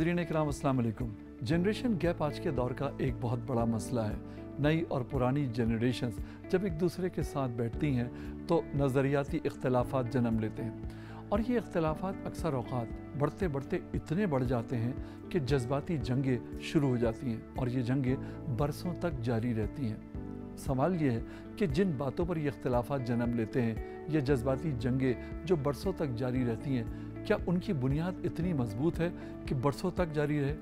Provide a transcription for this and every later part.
नाज़रीन इकराम अस्सलाम वालेकुम। जनरेशन गैप आज के दौर का एक बहुत बड़ा मसला है। नई और पुरानी जनरेशन्स जब एक दूसरे के साथ बैठती हैं तो नज़रियाती इख्तलाफात जन्म लेते हैं और ये इख्तलाफात अक्सर औक़ात बढ़ते बढ़ते इतने बढ़ जाते हैं कि जज्बाती जंगें शुरू हो जाती हैं और ये जंगें बरसों तक जारी रहती हैं। सवाल ये है कि जिन बातों पर ये इख्तलाफात जन्म लेते हैं, ये जज्बाती जंगें जो बरसों तक जारी रहती हैं, क्या उनकी बुनियाद इतनी मजबूत है कि बरसों तक जारी रहे?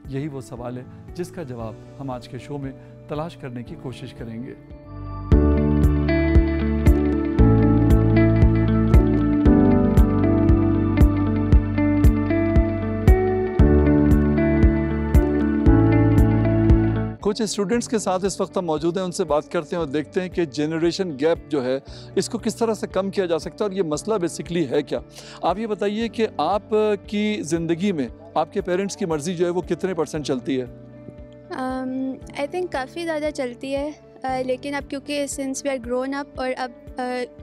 यही वो सवाल है जिसका जवाब हम आज के शो में तलाश करने की कोशिश करेंगे। कुछ स्टूडेंट्स के साथ इस वक्त हम मौजूद हैं, उनसे बात करते हैं और देखते हैं कि जनरेशन गैप जो है इसको किस तरह से कम किया जा सकता है और ये मसला बेसिकली है क्या। आप ये बताइए कि आपकी ज़िंदगी में आपके पेरेंट्स की मर्ज़ी जो है वो कितने % चलती है? आई थिंक काफ़ी ज़्यादा चलती है, लेकिन अब क्योंकि since we are grown up और अब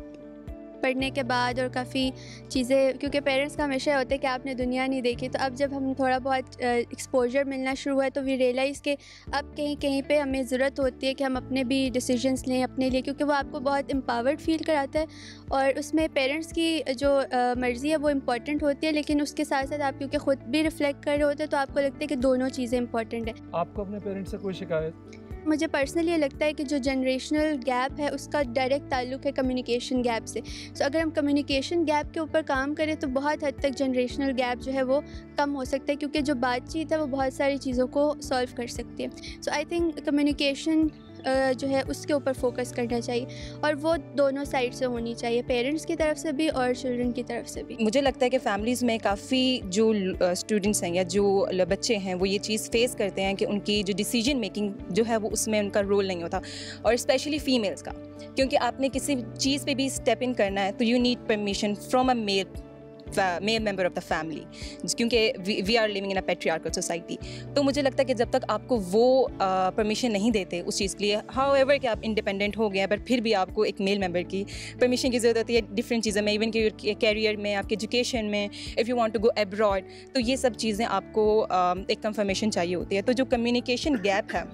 पढ़ने के बाद और काफ़ी चीज़ें, क्योंकि पेरेंट्स का हमेशा होता है कि आपने दुनिया नहीं देखी, तो अब जब हम थोड़ा बहुत एक्सपोजर मिलना शुरू हुआ है तो वी रियलाइज़ कि अब कहीं कहीं पे हमें ज़रूरत होती है कि हम अपने भी डिसीजंस लें अपने लिए, क्योंकि वो आपको बहुत एम्पावर्ड फील कराता है और उसमें पेरेंट्स की जो मर्ज़ी है वो इम्पॉर्टेंट होती है, लेकिन उसके साथ साथ आप क्योंकि ख़ुद भी रिफ्लेक्ट कर रहे होते हैं तो आपको लगता है कि दोनों चीज़ें इंपॉर्टेंट है। आपको अपने पेरेंट्स से कोई शिकायत? मुझे पर्सनली ये लगता है कि जो जनरेशनल गैप है उसका डायरेक्ट ताल्लुक़ है कम्युनिकेशन गैप से। सो अगर हम कम्युनिकेशन गैप के ऊपर काम करें तो बहुत हद तक जनरेशनल गैप जो है वो कम हो सकता है, क्योंकि जो बातचीत है वो बहुत सारी चीज़ों को सॉल्व कर सकती है। सो आई थिंक कम्युनिकेशन जो है उसके ऊपर फोकस करना चाहिए और वो दोनों साइड से होनी चाहिए, पेरेंट्स की तरफ से भी और चिल्ड्रन की तरफ से भी। मुझे लगता है कि फ़ैमिलीज़ में काफ़ी जो स्टूडेंट्स हैं या जो बच्चे हैं वो ये चीज़ फेस करते हैं कि उनकी जो डिसीजन मेकिंग जो है वो उसमें उनका रोल नहीं होता, और स्पेशली फ़ीमेल्स का, क्योंकि आपने किसी चीज़ पे भी स्टेप इन करना है तो you need permission from a male member of the family, क्योंकि we are living in a patriarchal society. तो मुझे लगता है कि जब तक आपको वो परमिशन नहीं देते उस चीज़ के लिए, हाउएवर कि आप इंडिपेंडेंट हो गए, पर फिर भी आपको एक मेल मेंबर की परमिशन की ज़रूरत होती है डिफरेंट चीज़ों में, इवन कि कैरियर में, आपके एजुकेशन में, if you want to go abroad, तो ये सब चीज़ें आपको एक कंफर्मेशन चाहिए होती है। तो जो कम्युनिकेशन गैप है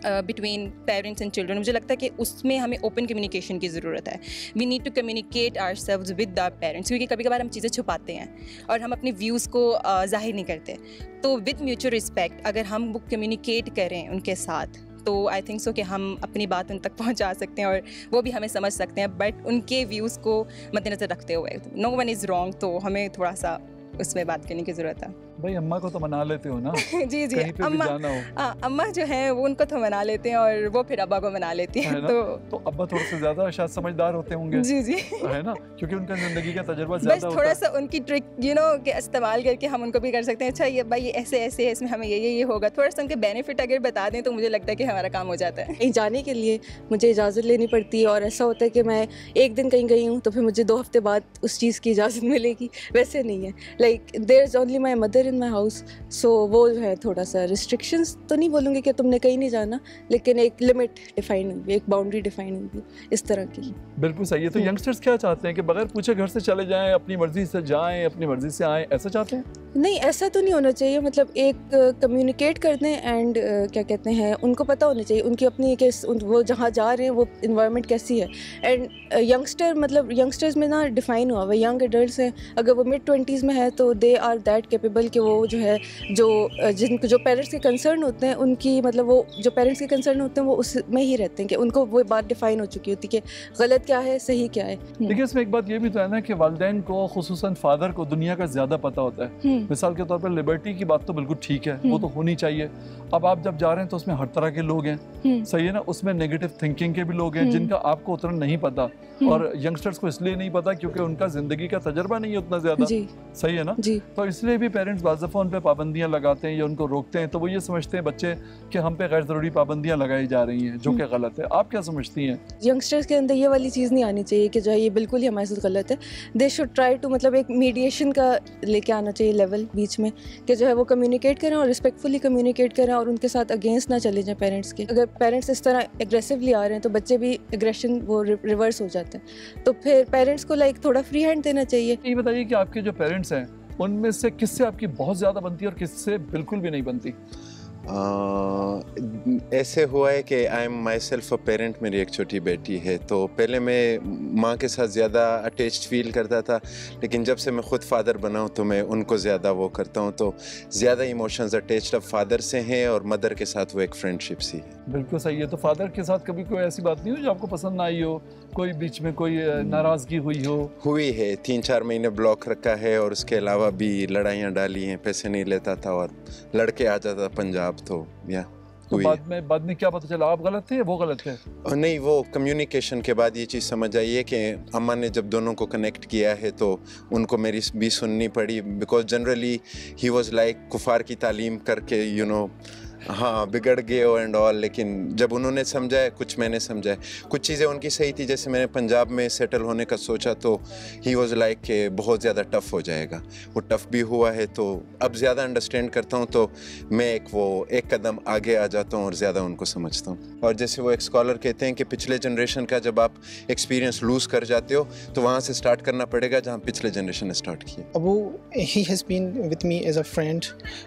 बिटवीन पेरेंट्स एंड चिल्ड्रन, मुझे लगता है कि उसमें हमें ओपन कम्युनिकेशन की ज़रूरत है। We need to communicate ourselves with our parents, क्योंकि कभी कभार हम चीज़ें छुपाते हैं और हम अपने व्यूज़ को जाहिर नहीं करते। तो विद म्यूचुअल रिस्पेक्ट अगर हम वो कम्युनिकेट करें उनके साथ तो आई थिंक सो कि हम अपनी बात उन तक पहुंचा सकते हैं और वो भी हमें समझ सकते हैं, बट उनके व्यूज़ को मद्देनज़र रखते हुए। नो वन इज़ रॉन्ग, तो हमें थोड़ा सा उसमें बात करने की ज़रूरत है। भाई अम्मा को तो मना लेते हो ना? जी जी, कहीं पे भी जाना हो। अम्मा जो है वो उनको तो मना लेते हैं और वो फिर अब्बा को मना लेती हैं। तो अब्बा थोड़े से ज़्यादा शायद समझदार होते होंगे। जी जी, है ना, क्योंकि उनका ज़िंदगी का तजुर्बा ज़्यादा होता है। बस थोड़ा सा उनकी ट्रिक के इस्तेमाल करके हम उनको भी कर सकते हैं। अच्छा ये अब्बा ये ऐसे ऐसे है, इसमें हमें ये होगा, थोड़ा सा उनके बेनिफिट अगर बता दें तो मुझे लगता है कि हमारा काम हो जाता है। कहीं जाने के लिए मुझे इजाज़त लेनी पड़ती है और ऐसा होता है कि मैं एक दिन कहीं गई हूँ तो फिर मुझे 2 हफ्ते बाद उस चीज़ की इजाज़त मिलेगी, वैसे नहीं है। Like there is only my mother in my house, so वो जो है थोड़ा सा रिस्ट्रिक्शंस तो नहीं बोलूँगी कि तुमने कहीं नहीं जाना, लेकिन एक लिमिट डिफाइन हुई, एक बाउंड्री डिफाइन हुई इस तरह की। बिल्कुल सही है। तो यंगस्टर्स क्या चाहते हैं कि बगैर पूछे घर से चले जाएं, अपनी मर्जी से जाएं, अपनी मर्जी से आएं, ऐसा चाहते हैं? नहीं, ऐसा तो नहीं होना चाहिए। मतलब एक कम्युनिकेट कर दें एंड क्या कहते हैं, उनको पता होना चाहिए उनकी अपनी कि वो जहाँ जा रहे हैं वो इन्वायरमेंट कैसी है। एंड यंगस्टर मतलब यंगस्टर्स में ना डिफ़ाइन हुआ, वो यंग एडल्ट्स हैं, अगर वो मिड 20s में है तो दे आर दैट कैपेबल कि वो जो है जो पेरेंट्स के कंसर्न होते हैं उनकी, मतलब वो जो पेरेंट्स के कंसर्न होते हैं वो उसमें ही रहते हैं कि उनको वो बात डिफ़ाइन हो चुकी होती है कि गलत क्या है सही क्या है। देखिए इसमें एक बात ये भी तो है ना कि वालिदैन को, खुसूसन फादर को दुनिया का ज़्यादा पता होता है। मिसाल के तौर पर लिबर्टी की बात तो बिल्कुल ठीक है, वो तो होनी चाहिए। अब आप जब जा रहे हैं तो उसमें हर तरह के लोग हैं, सही है ना, उसमें नेगेटिव थिंकिंग के भी लोग हैं जिनका आपको उतना नहीं पता, और यंगस्टर्स को इसलिए नहीं पता क्योंकि उनका ज़िंदगी का तजर्बा नहीं है उतना ज़्यादा, सही है ना। तो इसलिए भी पेरेंट्स बाज़ दफ़ा उन पे पाबंदियाँ लगाते हैं या उनको रोकते हैं, तो वो ये समझते हैं बच्चे कि हम पे गैर ज़रूरी पाबंदियाँ लगाई जा रही हैं, जो कि गलत है। आप क्या समझती हैं? यंगस्टर्स के अंदर ये वाली चीज़ नहीं आनी चाहिए कि जो है ये बिल्कुल ही हमारे साथ गलत है। दे शुड ट्राई टू, मतलब एक मीडिएशन का लेके आना चाहिए लेवल बीच में, कि जो है वो कम्युनिकेट करें और रिस्पेक्टफुली कम्युनिकेट करें और उनके साथ अगेंस्ट ना चले जाएं पेरेंट्स के। अगर पेरेंट्स इस तरह एग्रेसिवली आ रहे हैं तो बच्चे भी एग्रेशन वो रिवर्स हो जाता है, तो फिर पेरेंट्स को लाइक थोड़ा फ्री हैंड देना चाहिए। ये बताइए कि आपके जो पेरेंट्स हैं उनमें से किससे आपकी बहुत ज़्यादा बनती है और किससे बिल्कुल भी नहीं बनती? ऐसे हुआ है कि I am my self a parent, मेरी एक छोटी बेटी है, तो पहले मैं माँ के साथ ज़्यादा अटैच्ड फील करता था, लेकिन जब से मैं ख़ुद फादर बना हूँ तो मैं उनको ज़्यादा वो करता हूँ, तो ज़्यादा इमोशंस अटैच्ड अब फादर से हैं और मदर के साथ वो एक फ्रेंडशिप सी है। बिल्कुल सही है। तो फादर के साथ कभी कोई ऐसी बात नहीं हुई जो आपको पसंद ना आई हो, कोई बीच में कोई नाराज़गी हुई हो? हुई है, 3-4 महीने ब्लॉक रखा है और उसके अलावा भी लड़ाइयाँ डाली हैं, पैसे नहीं लेता था और लड़के आ जाता पंजाब, तो या तो बाद में क्या पता चला, आप गलत थे या वो गलत थे? नहीं, वो कम्युनिकेशन के बाद ये चीज़ समझ आई है कि अम्मा ने जब दोनों को कनेक्ट किया है तो उनको मेरी भी सुननी पड़ी, because generally he was like कुफार की तालीम करके हाँ बिगड़ गए एंड ऑल, लेकिन जब उन्होंने समझा, कुछ मैंने समझा, कुछ चीज़ें उनकी सही थी, जैसे मैंने पंजाब में सेटल होने का सोचा तो ही वाज लाइक कि बहुत ज़्यादा टफ़ हो जाएगा, वो टफ़ भी हुआ है, तो अब ज़्यादा अंडरस्टैंड करता हूँ, तो मैं एक कदम आगे आ जाता हूँ और ज़्यादा उनको समझता हूँ। और जैसे वो एक स्कॉलर कहते हैं कि पिछले जनरेशन का जब आप एक्सपीरियंस लूज़ कर जाते हो तो वहाँ से स्टार्ट करना पड़ेगा जहाँ पिछले जनरेशन ने स्टार्ट किया। वो he has been with me as a friend,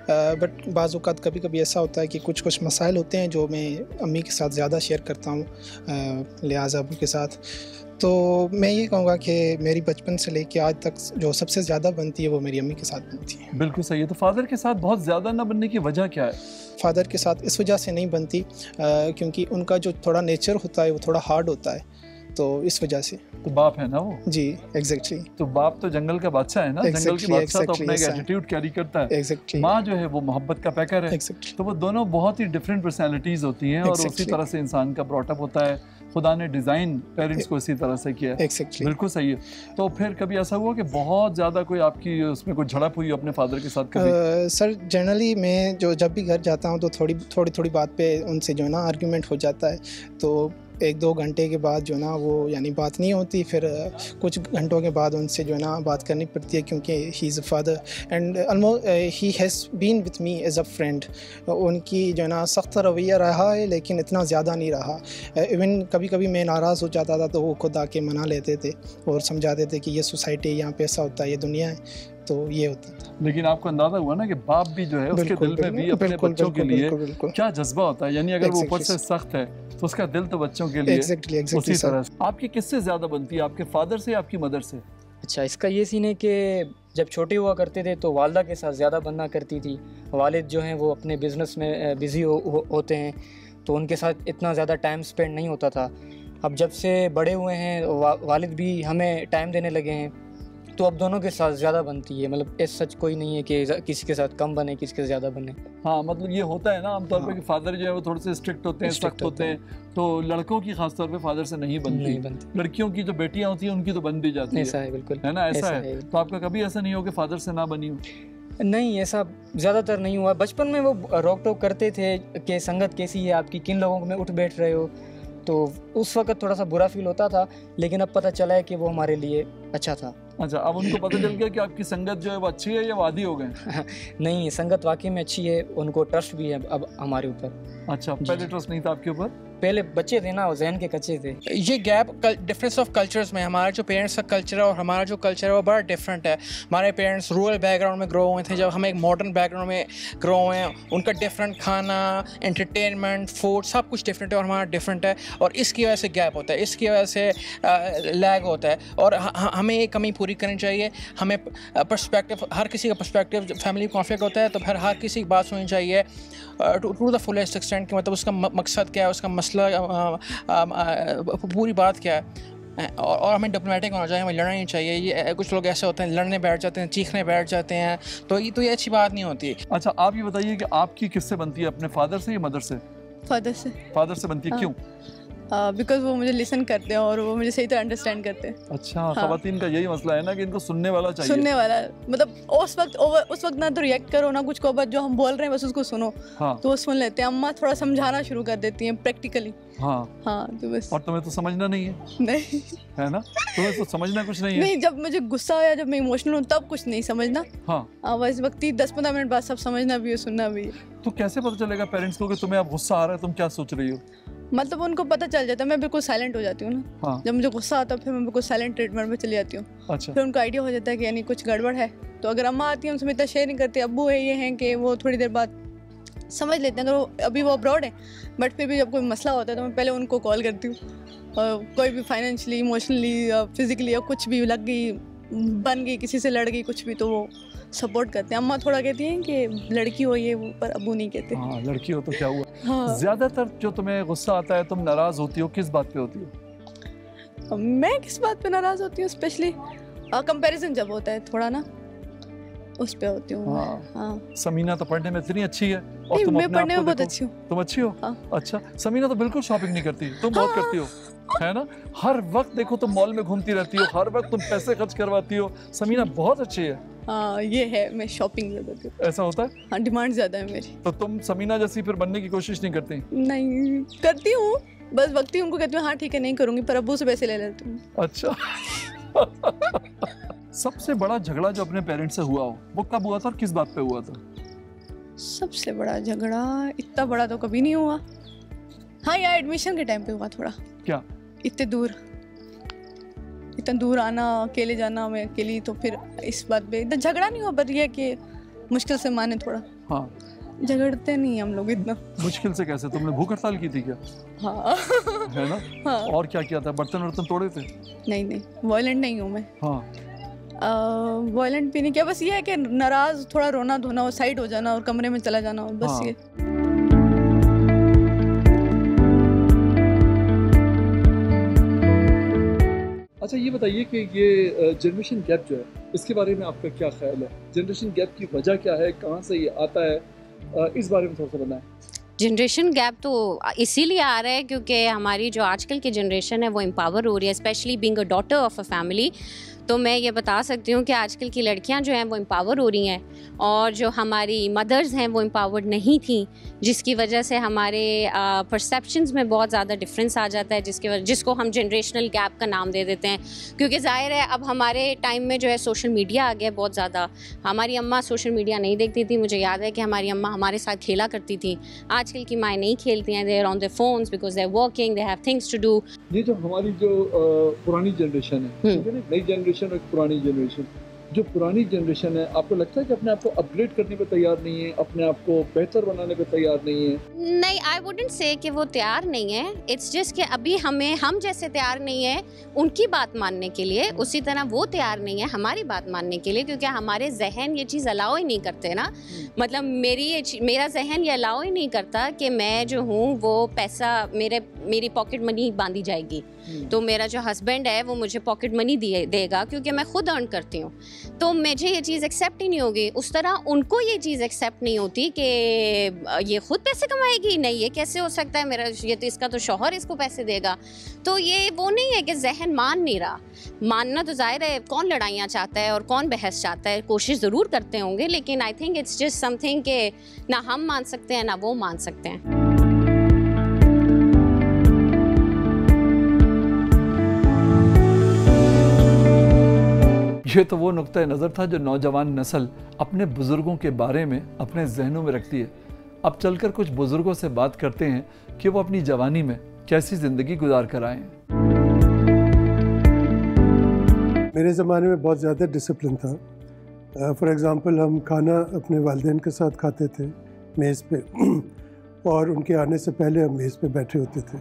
but बाज़ औक़ात कभी कभी ऐसा होता है कि कुछ मसाइल होते हैं जो मैं अम्मी के साथ ज़्यादा शेयर करता हूँ, लिहाजा अबू के साथ। तो मैं ये कहूँगा कि मेरी बचपन से लेके आज तक जो सबसे ज़्यादा बनती है वो मेरी अम्मी के साथ बनती है। बिल्कुल सही है। तो फादर के साथ बहुत ज़्यादा ना बनने की वजह क्या है? फादर के साथ इस वजह से नहीं बनती क्योंकि उनका जो थोड़ा नेचर होता है वो थोड़ा हार्ड होता है, तो इस वजह से। तो बाप है ना वो? जी एग्जैक्टली। तो बाप तो जंगल का बादशाह है ना, जंगल की बादशाह तो अपना एक एटीट्यूड कैरी करता है। एग्जैक्टली। माँ जो है वो मोहब्बत का पैकर है। तो वो दोनों बहुत ही डिफरेंट पर्सनालिटीज होती हैं और उसी तरह से इंसान का ब्रॉटअप होता है, खुदा ने डिज़ाइन पेरेंट्स को इसी तरह से किया। बिल्कुल सही है। तो फिर कभी ऐसा हुआ कि बहुत ज़्यादा कोई आपकी उसमें कोई झड़प हुई अपने फादर के साथ कभी? सर जनरली मैं जब भी घर जाता हूँ तो थोड़ी बात पे उनसे जो है ना आर्ग्यूमेंट हो जाता है, तो 1-2 घंटे के बाद जो ना वो यानी बात नहीं होती, फिर कुछ घंटों के बाद उनसे जो है ना बात करनी पड़ती है क्योंकि he is a father and almost he has been with me as a friend. उनकी जो है ना सख्त रवैया रहा है लेकिन इतना ज़्यादा नहीं रहा। इवन कभी कभी मैं नाराज़ हो जाता था तो वो खुद आके मना लेते थे और समझाते थे कि ये सोसाइटी यहाँ पे ऐसा होता है, ये दुनिया है, तो ये होता था। लेकिन आपको अंदाजा हुआ ना कि बाप भी जो है उसके दिल में भी अपने बच्चों के लिए क्या जज़्बा होता है, यानी अगर वो ऊपर से सख्त है तो उसका दिल तो बच्चों के लिए उसी तरह। आपकी किससे ज़्यादा बनती है, आपके फादर से या आपकी मदर से? अच्छा, इसका ये सीन है कि जब छोटे हुआ करते थे तो वालदा के साथ ज़्यादा बनना करती थी। वालिद जो हैं वो अपने बिज़नेस में बिज़ी होते हैं तो उनके साथ इतना ज़्यादा टाइम स्पेंड नहीं होता था। अब जब से बड़े हुए हैं वालिद भी हमें टाइम देने लगे हैं तो अब दोनों के साथ ज़्यादा बनती है। मतलब इस सच कोई नहीं है कि किसी के साथ कम बने किसी के ज़्यादा बने। हाँ, मतलब ये होता है ना आमतौर पे कि फादर जो है वो थोड़े से स्ट्रिक्ट होते हैं, सख्त होते हैं, तो लड़कों की खासतौर पे फादर से नहीं बनती। लड़कियों की जो बेटियां होती हैं उनकी तो बन भी जाती है। ऐसा है, बिल्कुल है ना, ऐसा है। तो आपका कभी ऐसा नहीं हो कि फादर से ना बनी हो? नहीं, ऐसा ज़्यादातर नहीं हुआ। बचपन में वो रोक टोक करते थे कि संगत कैसी है आपकी, किन लोगों में उठ बैठ रहे हो, तो उस वक्त थोड़ा सा बुरा फील होता था, लेकिन अब पता चला है कि वो हमारे लिए अच्छा था। अच्छा, अब उनको पता चल गया कि आपकी संगत जो है वो अच्छी है या वादी हो गए? नहीं, संगत वाकई में अच्छी है, उनको ट्रस्ट भी है अब हमारे ऊपर। अच्छा, पहले ट्रस्ट नहीं था आपके ऊपर? पहले बच्चे थे ना, जहन के कच्चे थे। ये गैप डिफरेंस ऑफ कल्चर्स में, हमारा जो पेरेंट्स का कल्चर है और हमारा जो कल्चर है वो बड़ा डिफरेंट है। हमारे पेरेंट्स रूरल बैकग्राउंड में ग्रो हुए थे, जब हम एक मॉडर्न बैकग्राउंड में ग्रो हुए हैं, उनका डिफरेंट खाना, एंटरटेनमेंट, फूड सब कुछ डिफरेंट है और हमारा डिफरेंट है, और इसकी वजह से गैप होता है, इसकी वजह से लैग होता है। और हमें ये कमी पूरी करनी चाहिए। हमें पर्सपेक्टिव, हर किसी का पर्सपेक्टिव, फैमिली कॉन्फ्लिक्ट होता है तो फिर हर किसी की बात सुननी चाहिए टू द फुलेस्ट एक्सटेंट कि मतलब उसका मकसद क्या है, उसका मसला, पूरी बात क्या है। और हमें डिप्लोमेटिक होना चाहिए, हमें लड़ना नहीं चाहिए। ये कुछ लोग ऐसे होते हैं लड़ने बैठ जाते हैं, चीखने बैठ जाते हैं, तो ये अच्छी बात नहीं होती। अच्छा, आप ये बताइए कि आपकी किससे बनती है, अपने फादर से या मदर से? फादर से। फादर से बनती है, क्यों? बिकॉज वो मुझे लिसन करते हैं और वो मुझे सही तरह अंडरस्टैंड करते हैं। अच्छा, ख़वातीन का यही मसला है ना कि इनको सुनने वाला चाहिए। सुनने वाला, मतलब उस वक्त ना तो रिएक्ट करो ना कुछ को, बस जो हम बोल रहे हैं बस उसको सुनो। हाँ। तो वो सुन लेते हैं। अम्मा थोड़ा समझाना शुरू कर देती हैं प्रैक्टिकली। हाँ, तो बस। और तुम्हें तो समझना नहीं है? नहीं है ना, तुम्हें तो समझना कुछ नहीं है। नहीं, जब मुझे गुस्सा आया, जब मैं इमोशनल हूँ तब कुछ नहीं समझना। हाँ, बस वक्त 10-15 मिनट बाद सब समझना भी है, सुनना भी है। तो कैसे पता चलेगा पेरेंट्स को कि तुम्हें अब गुस्सा आ रहा है, तुम क्या सोच रही हो? मतलब उनको पता चल जाता है, मैं बिल्कुल साइलेंट हो जाती हूँ ना। हाँ। जब मुझे गुस्सा आता है फिर मैं बिल्कुल साइलेंट ट्रीटमेंट में चली जाती हूँ। अच्छा। फिर उनको आइडिया हो जाता है कि यानी कुछ गड़बड़ है। तो अगर अम्मा आती है उनसे मैं इतना शेयर नहीं करती, अब्बू है ये हैं कि वो थोड़ी देर बाद समझ लेते हैं। अगर अभी वो अब्रॉड है बट फिर भी जब कोई मसला होता है तो मैं पहले उनको कॉल करती हूँ। और कोई भी फाइनेंशियली, इमोशनली या फिजिकली या कुछ भी लग गई, बन गई, किसी से लड़ गई, कुछ भी, तो वो सपोर्ट करते हैं। अम्मा थोड़ा कहती हैं कि लड़की हो ये वो, पर अब्बू नहीं कहते। हाँ, लड़की हो तो क्या हुआ। हाँ। ज्यादातर जो तुम्हें गुस्सा आता है, तुम नाराज होती हो, किस बात पे होती हो? मैं किस बात पे नाराज होती हूँ? स्पेशली कंपैरिजन जब होता है थोड़ा ना, उस पे होती हूँ। हाँ। समीना तो पढ़ने में इतनी अच्छी है और नहीं, तुम मैं अपने आप पढ़ने को में बहुत देखो। अच्छी हूँ। तुम अच्छी हो? हाँ। अच्छा, समीना तो बिल्कुल शॉपिंग नहीं करती, तुम बहुत करती हो, है ना? हर वक्त देखो तुम मॉल में घूमती रहती हो, हर वक्त तुम पैसे खर्च करवाती हो। समीना बहुत अच्छी है। हाँ, ये है, मैं शॉपिंग ज़्यादा करती हूँ। ऐसा होता है? हाँ, डिमांड ज़्यादा है मेरी। तो तुम समीना जैसी फिर बनने की कोशिश नहीं करती? नहीं करती हूँ, बस वक्त ही उनको कहती हूँ हाँ ठीक है नहीं करूँगी, पर अब्बू से पैसे ले लेती हूँ। अच्छा। सबसे बड़ा झगड़ा जो अपने पेरेंट्स से हुआ हो वो कब हुआ था और किस बात पे हुआ था? सबसे बड़ा झगड़ा इतना बड़ा तो कभी नहीं हुआ। हाँ यार, एडमिशन के टाइम पे हुआ थोड़ा। क्या? इतने दूर आना, अकेले जाना, मैं अकेली, तो फिर इस बात पे इतना झगड़ा नहीं हुआ, पर ये कि मुश्किल से माने थोड़ा। हाँ। झगड़ते नहीं हम लोग इतना। मुश्किल से कैसे? तुमने भूख हड़ताल की थी क्या? हाँ। है ना? हाँ। और क्या किया था? बर्तन तोड़े थे? नहीं, वायलेंट नहीं हूँ मैं। हाँ। वायलेंट भी नहीं किया, बस ये है कि नाराज थोड़ा रोना धोना और साइड हो जाना और कमरे में चला जाना, और बस हाँ। ये। अच्छा, ये बताइए कि ये जनरेशन गैप जो है इसके बारे में आपका क्या ख्याल है? जनरेशन गैप की वजह क्या है, कहाँ से ये आता है, इस बारे में थोड़ा सा बताएं। जनरेशन गैप तो इसीलिए आ रहा है क्योंकि हमारी जो आजकल की जनरेशन है वो एम्पावर हो रही है, specially being a daughter of a family. तो मैं ये बता सकती हूँ कि आजकल की लड़कियाँ जो हैं वो एम्पावर हो रही हैं, और जो हमारी मदर्स हैं वो एम्पावर्ड नहीं थी, जिसकी वजह से हमारे परसेप्शंस में बहुत ज़्यादा डिफरेंस आ जाता है, जिसको हम जनरेशनल गैप का नाम दे देते हैं। क्योंकि ज़ाहिर है अब हमारे टाइम में जो है सोशल मीडिया आ गया बहुत ज़्यादा। हमारी अम्मा सोशल मीडिया नहीं देखती थी, मुझे याद है कि हमारी अम्मा हमारे साथ खेला करती थी। आजकल की माएँ नहीं खेलती हैं, they are on their phones because they are working, they have things to do. ये जो हमारी जो पुरानी जनरेशन है, नई जनरेशन और पुरानी जनरेशन, जो पुरानी जनरेशन है, आपको लगता है कि अपने आप को अपग्रेड करने पे तैयार नहीं है, अपने आप को बेहतर बनाने पे तैयार नहीं है? नहीं, आई वुडंट से कि वो तैयार नहीं है। इट्स जस्ट कि अभी हम जैसे तैयार नहीं है उनकी बात मानने के लिए, उसी तरह वो तैयार नहीं है हमारी बात मानने के लिए, क्योंकि हमारे जहन ये चीज़ अलाउ ही नहीं करते ना। मतलब मेरा जहन ये अलाउ ही नहीं करता कि मैं जो हूँ वो पैसा मेरी पॉकेट मनी बांधी जाएगी, तो मेरा जो हस्बैंड है वो मुझे पॉकेट मनी देगा क्योंकि मैं खुद अर्न करती हूँ, तो मुझे ये चीज़ एक्सेप्ट ही नहीं होगी। उस तरह उनको ये चीज़ एक्सेप्ट नहीं होती कि ये खुद पैसे कमाएगी, नहीं ये कैसे हो सकता है, मेरा ये तो इसका तो शौहर इसको पैसे देगा। तो ये वो नहीं है कि जहन मान नहीं रहा। मानना तो जाहिर है, कौन लड़ाइयाँ चाहता है और कौन बहस चाहता है, कोशिश ज़रूर करते होंगे, लेकिन I think it's just something कि ना हम मान सकते हैं ना वो मान सकते हैं। ये तो वो नुक्ता नज़र था जो नौजवान नस्ल अपने बुज़ुर्गों के बारे में अपने जहनों में रखती है। अब चलकर कुछ बुज़ुर्गों से बात करते हैं कि वो अपनी जवानी में कैसी ज़िंदगी गुजार कर आए हैं। मेरे ज़माने में बहुत ज़्यादा डिसिप्लिन था। फॉर एग्ज़ाम्पल, हम खाना अपने वालिदैन के साथ खाते थे मेज़ पे और उनके आने से पहले हम मेज़ पे बैठे होते थे।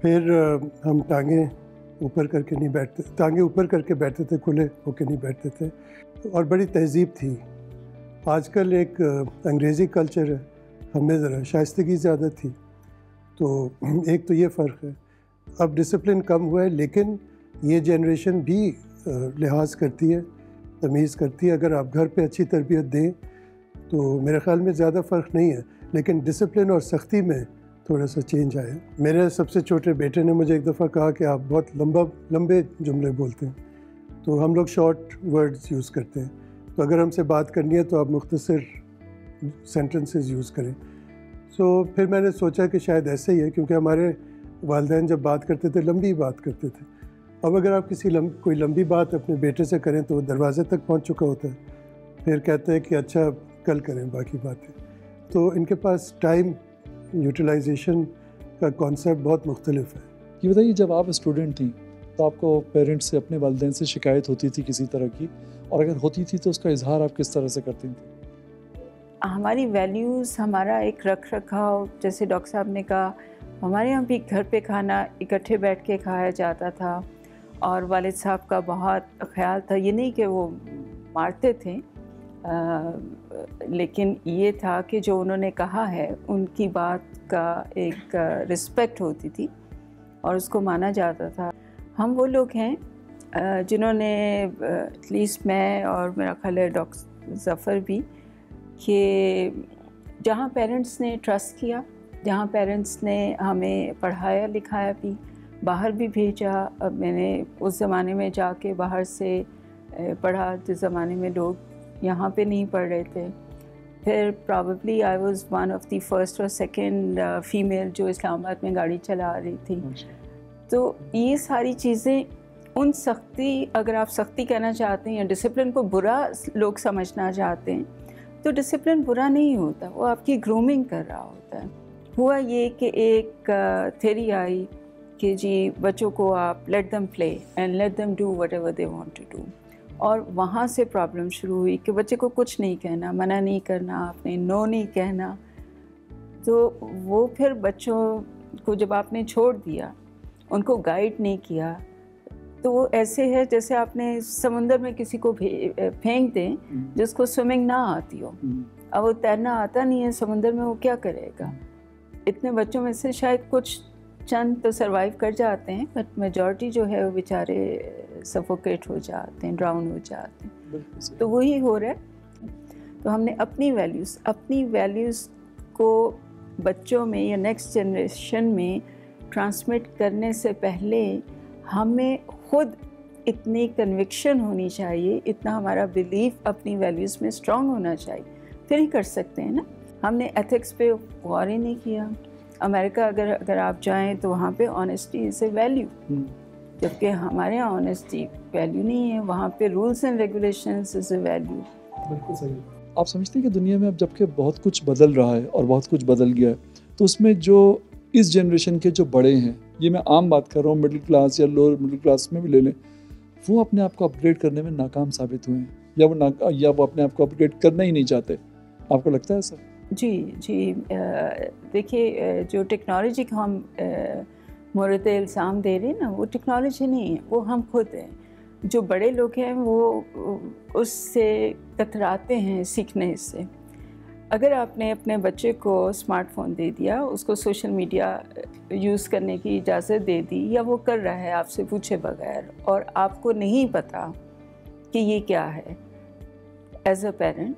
फिर हम टांगें ऊपर करके नहीं बैठते, टांगे ऊपर करके बैठते थे, खुले होके नहीं बैठते थे, और बड़ी तहजीब थी। आजकल एक अंग्रेज़ी कल्चर है, हमें ज़रा शाइस्तगी ज़्यादा थी, तो एक तो ये फ़र्क है। अब डिसिप्लिन कम हुआ है, लेकिन ये जनरेशन भी लिहाज करती है, तमीज़ करती है। अगर आप घर पे अच्छी तरबियत दें तो मेरे ख़्याल में ज़्यादा फ़र्क नहीं है, लेकिन डिसिप्लिन और सख्ती में थोड़ा सा चेंज आया। मेरे सबसे छोटे बेटे ने मुझे एक दफ़ा कहा कि आप बहुत लंबे जुमले बोलते हैं, तो हम लोग शॉर्ट वर्ड्स यूज़ करते हैं, तो अगर हमसे बात करनी है तो आप मुख्तसर सेंटेंसेस यूज़ करें। सो फिर मैंने सोचा कि शायद ऐसे ही है, क्योंकि हमारे वालिदैन जब बात करते थे लंबी बात करते थे। अब अगर आप कोई लंबी बात अपने बेटे से करें तो वो दरवाजे तक पहुंच चुका होता है, फिर कहते हैं कि अच्छा कल करें बाकी बातें। तो इनके पास टाइम यूटिलाइजेशन का कॉन्सेप्ट बहुत मुख्तलिफ है। ये बताइए, जब आप स्टूडेंट थी तो आपको पेरेंट्स से, अपने वालिदैन से शिकायत होती थी किसी तरह की, और अगर होती थी तो उसका इजहार आप किस तरह से करती थी? हमारी वैल्यूज़, हमारा एक रख रखाव, जैसे डॉक्टर साहब ने कहा, हमारे यहाँ भी घर पे खाना इकट्ठे बैठ के खाया जाता था और वालिद साहब का बहुत ख्याल था। ये नहीं कि वो मारते थे, लेकिन ये था कि जो उन्होंने कहा है उनकी बात का एक रिस्पेक्ट होती थी और उसको माना जाता था। हम वो लोग हैं जिन्होंने, एटलीस्ट मैं और मेरा ख्याल है डॉक्टर ज़फ़र भी, कि जहाँ पेरेंट्स ने ट्रस्ट किया, जहाँ पेरेंट्स ने हमें पढ़ाया लिखाया भी, बाहर भी भेजा। अब मैंने उस ज़माने में जाके बाहर से पढ़ा जिस ज़माने में लोग यहाँ पे नहीं पढ़ रहे थे। फिर probably I was one of the first और सेकंड फीमेल जो इस्लामाबाद में गाड़ी चला रही थी। तो ये सारी चीज़ें, उन सख्ती, अगर आप सख्ती कहना चाहते हैं या डिसिप्लिन को बुरा लोग समझना चाहते हैं, तो डिसिप्लिन बुरा नहीं होता, वो आपकी ग्रूमिंग कर रहा होता है। हुआ ये कि एक थ्योरी आई कि जी बच्चों को आप let them play and let them do whatever they want to do, और वहाँ से प्रॉब्लम शुरू हुई कि बच्चे को कुछ नहीं कहना, मना नहीं करना, आपने नो नहीं कहना। तो वो फिर बच्चों को जब आपने छोड़ दिया, उनको गाइड नहीं किया, तो वो ऐसे है जैसे आपने समुंदर में किसी को फेंक दें जिसको स्विमिंग ना आती हो। अब वो तैरना आता नहीं है समुंदर में, वो क्या करेगा? इतने बच्चों में से शायद कुछ चंद तो सरवाइव कर जाते हैं, बट मेजॉरिटी जो है वो बेचारे सफोकेट हो जाते हैं, ड्राउन हो जाते हैं। तो वही हो रहा है। तो हमने अपनी वैल्यूज़ को बच्चों में या नेक्स्ट जनरेशन में ट्रांसमिट करने से पहले हमें खुद इतनी कन्विक्शन होनी चाहिए, इतना हमारा बिलीफ अपनी वैल्यूज़ में स्ट्रॉन्ग होना चाहिए, फिर ही कर सकते हैं ना। हमने एथिक्स पे गौर ही नहीं किया। अमेरिका अगर आप जाएं तो वहाँ पे ऑनेस्टी इज़ ए वैल्यू, जबकि हमारे यहाँ ऑनेस्टी वैल्यू नहीं है, वहाँ पे rules and regulations is a value. बिल्कुल सही। आप समझते हैं कि दुनिया में अब जबकि बहुत कुछ बदल रहा है और बहुत कुछ बदल गया है, तो उसमें जो इस जनरेशन के जो बड़े हैं, ये मैं आम बात कर रहा हूँ, मिडिल क्लास या लोअर मिडिल क्लास में भी ले लें, वो अपने आप को अपग्रेड करने में नाकाम साबित हुए हैं, या वो अपने आप को अपग्रेड करना ही नहीं चाहते? आपको लगता है ऐसा? जी देखिए, जो टेक्नोलॉजी को हम मोरत इल्ज़ाम दे रहे हैं ना, वो टेक्नोलॉजी नहीं है, वो हम खुद हैं। जो बड़े लोग हैं वो उससे कतराते हैं सीखने से। अगर आपने अपने बच्चे को स्मार्टफ़ोन दे दिया, उसको सोशल मीडिया यूज़ करने की इजाज़त दे दी, या वो कर रहा है आपसे पूछे बगैर, और आपको नहीं पता कि ये क्या है एज अ पेरेंट,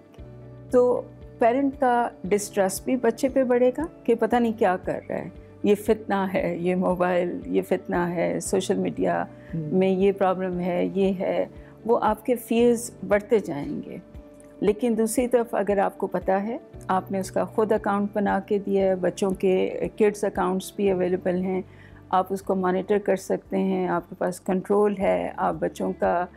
तो पेरेंट का डिस्ट्रस्ट भी बच्चे पे बढ़ेगा कि पता नहीं क्या कर रहा है, ये फितना है, ये मोबाइल, ये फितना है, सोशल मीडिया में ये प्रॉब्लम है, ये है, वो आपके फियर्स बढ़ते जाएंगे। लेकिन दूसरी तरफ अगर आपको पता है, आपने उसका ख़ुद अकाउंट बना के दिया है, बच्चों के किड्स अकाउंट्स भी अवेलेबल हैं, आप उसको मॉनिटर कर सकते हैं, आपके पास कंट्रोल है, आप बच्चों का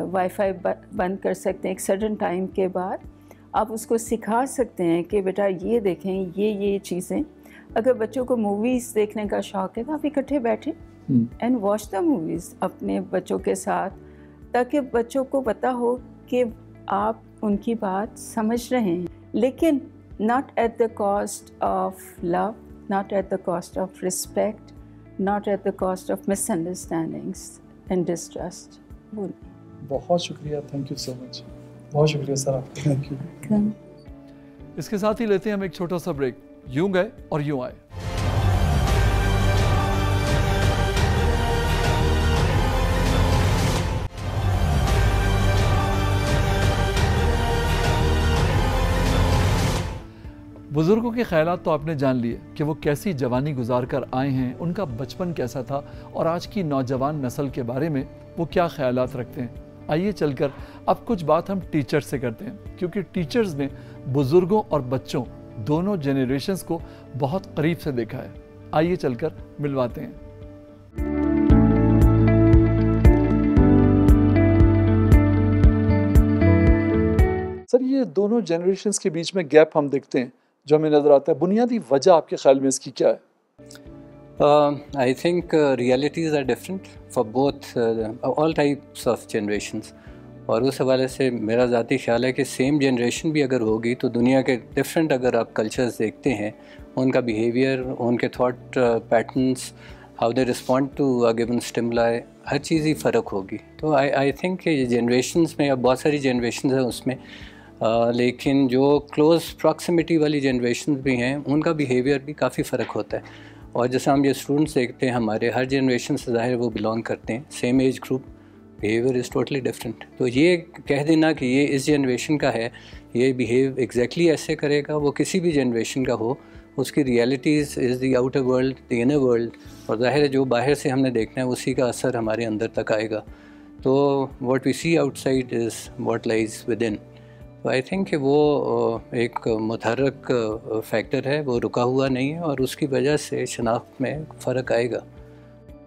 वाईफाई बंद कर सकते हैं एक सर्टेन टाइम के बाद। आप उसको सिखा सकते हैं कि बेटा ये देखें, ये चीज़ें। अगर बच्चों को मूवीज़ देखने का शौक़ है तो आप इकट्ठे बैठें एंड वॉच द मूवीज़ अपने बच्चों के साथ, ताकि बच्चों को पता हो कि आप उनकी बात समझ रहे हैं, लेकिन not at the cost of love, not at the cost of respect, not at the cost of misunderstandings and distrust. बहुत शुक्रिया, थैंक यू सो मच। बहुत शुक्रिया सर आपका, थैंक यू। इसके साथ ही लेते हैं हम एक छोटा सा ब्रेक। यूं गए और यूं आए। बुजुर्गों के ख्यालात तो आपने जान लिए कि वो कैसी जवानी गुजार कर आए हैं, उनका बचपन कैसा था, और आज की नौजवान नस्ल के बारे में वो क्या ख्यालात रखते हैं। आइए चलकर अब कुछ बात हम टीचर्स से करते हैं, क्योंकि टीचर्स ने बुजुर्गों और बच्चों दोनों जेनरेशन्स को बहुत करीब से देखा है। आइए चलकर मिलवाते हैं। सर, ये दोनों जेनरेशन्स के बीच में गैप हम देखते हैं, जो हमें नज़र आता है? बुनियादी वजह आपके ख्याल में इसकी क्या है? I think realities are different for both all types of generations. और उस हवाले से मेरा ज़ाती ख्याल है कि सेम जनरेशन भी अगर होगी तो दुनिया के डिफरेंट अगर आप कल्चर्स देखते हैं, उनका बिहेवियर, उनके thought patterns, how they respond to a given stimuli, हर चीज़ ही फ़र्क होगी। तो आई थिंक कि जनरेशन्स में अब बहुत सारी जनरेशन्स हैं उसमें, लेकिन जो क्लोज़ प्रॉक्सिमिटी वाली जनरेशन्स भी हैं उनका बिहेवियर भी काफ़ी फ़र्क होता है। और जैसे हम ये स्टूडेंट्स देखते हैं हमारे, हर जनरेशन से ज़ाहिर वो बिलोंग करते हैं, same age group, behaviour is totally different. तो ये कह देना कि ये इस जनरेशन का है, ये बिहेव एग्जैक्टली ऐसे करेगा, वो किसी भी जनरेशन का हो, उसकी realities is the outer world, the inner world, और ज़ाहिर है जो बाहर से हमने देखना है उसी का असर हमारे अंदर तक आएगा। तो what we see outside is what lies within. तो आई थिंक कि वो एक मुतहर्रिक फैक्टर है, वो रुका हुआ नहीं है, और उसकी वजह से शनाख्त में फ़र्क आएगा।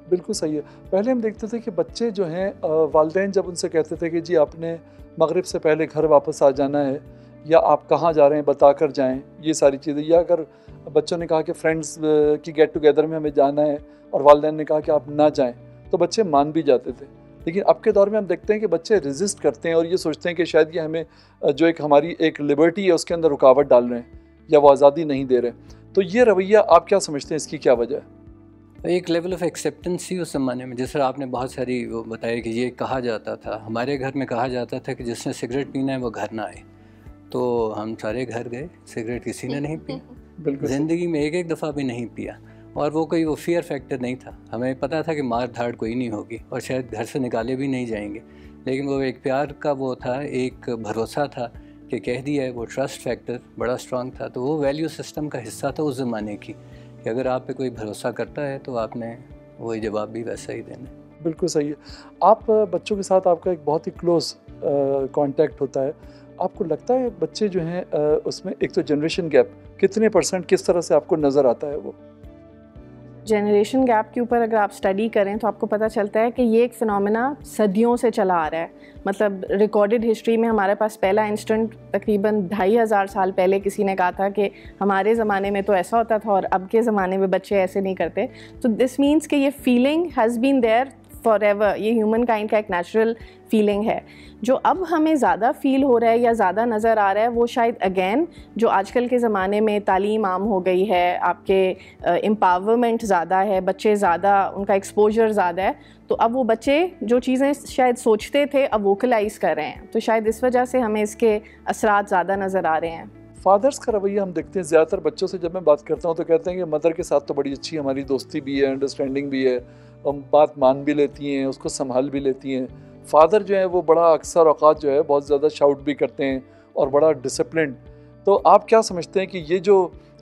बिल्कुल सही है। पहले हम देखते थे कि बच्चे जो हैं, वालिदैन जब उनसे कहते थे कि जी आपने मगरिब से पहले घर वापस आ जाना है, या आप कहाँ जा रहे हैं बता कर जाएँ, ये सारी चीज़ें, या अगर बच्चों ने कहा कि फ्रेंड्स की गेट टुगेदर में हमें जाना है और वालिदैन ने कहा कि आप ना जाएँ, तो बच्चे मान भी जाते थे। लेकिन अब के दौर में हम देखते हैं कि बच्चे रेजिस्ट करते हैं और ये सोचते हैं कि शायद ये हमें जो एक हमारी एक लिबर्टी है उसके अंदर रुकावट डाल रहे हैं या वो आज़ादी नहीं दे रहे। तो ये रवैया आप क्या समझते हैं, इसकी क्या वजह है? एक लेवल ऑफ एक्सेप्टेंस ही उस ज़माने में, जैसे आपने बहुत सारी वो बताया कि ये कहा जाता था, हमारे घर में कहा जाता था कि जिसने सिगरेट पीना है वो घर ना आए। तो हम सारे घर गए, सिगरेट किसी ने नहीं पी, ज़िंदगी में एक दफ़ा भी नहीं पिया। और वो कोई वो फियर फैक्टर नहीं था, हमें पता था कि मार धाड़ कोई नहीं होगी और शायद घर से निकाले भी नहीं जाएंगे, लेकिन वो एक प्यार का वो था, एक भरोसा था कि कह दिया है, वो ट्रस्ट फैक्टर बड़ा स्ट्रॉन्ग था। तो वो वैल्यू सिस्टम का हिस्सा था उस ज़माने की, कि अगर आप पे कोई भरोसा करता है तो आपने वही जवाब भी वैसा ही देना है। बिल्कुल सही है। आप बच्चों के साथ आपका एक बहुत ही क्लोज़ कांटेक्ट होता है, आपको लगता है बच्चे जो हैं उसमें एक तो जनरेशन गैप कितने % किस तरह से आपको नज़र आता है? वो जनरेशन गैप के ऊपर अगर आप स्टडी करें तो आपको पता चलता है कि ये एक फ़िनोमेना सदियों से चला आ रहा है। मतलब रिकॉर्डेड हिस्ट्री में हमारे पास पहला इंस्टेंट तकरीबन 2500 साल पहले किसी ने कहा था कि हमारे ज़माने में तो ऐसा होता था और अब के ज़माने में बच्चे ऐसे नहीं करते। तो दिस मीन्स कि ये feeling has been there forever, ये ह्यूमन काइंड का एक नेचुरल फीलिंग है। जो अब हमें ज़्यादा फील हो रहा है या ज़्यादा नज़र आ रहा है वो शायद अगेन जो आजकल के ज़माने में तालीम आम हो गई है, आपके एम्पावरमेंट ज़्यादा है, बच्चे ज़्यादा, उनका एक्सपोजर ज़्यादा है, तो अब वो बच्चे जो चीज़ें शायद सोचते थे अब वोकलाइज़ कर रहे हैं। तो शायद इस वजह से हमें इसके असरात ज़्यादा नज़र आ रहे हैं। फादर्स का रवैया हम देखते हैं, ज़्यादातर बच्चों से जब मैं बात करता हूँ तो कहते हैं कि मदर के साथ तो बड़ी अच्छी हमारी दोस्ती भी है, अंडरस्टैंडिंग भी है, हम बात मान भी लेती हैं, उसको संभाल भी लेती हैं। फादर जो है वो बड़ा अक्सर औक़ात जो है बहुत ज़्यादा शाउट भी करते हैं और बड़ा डिसिप्लिन। तो आप क्या समझते हैं कि ये जो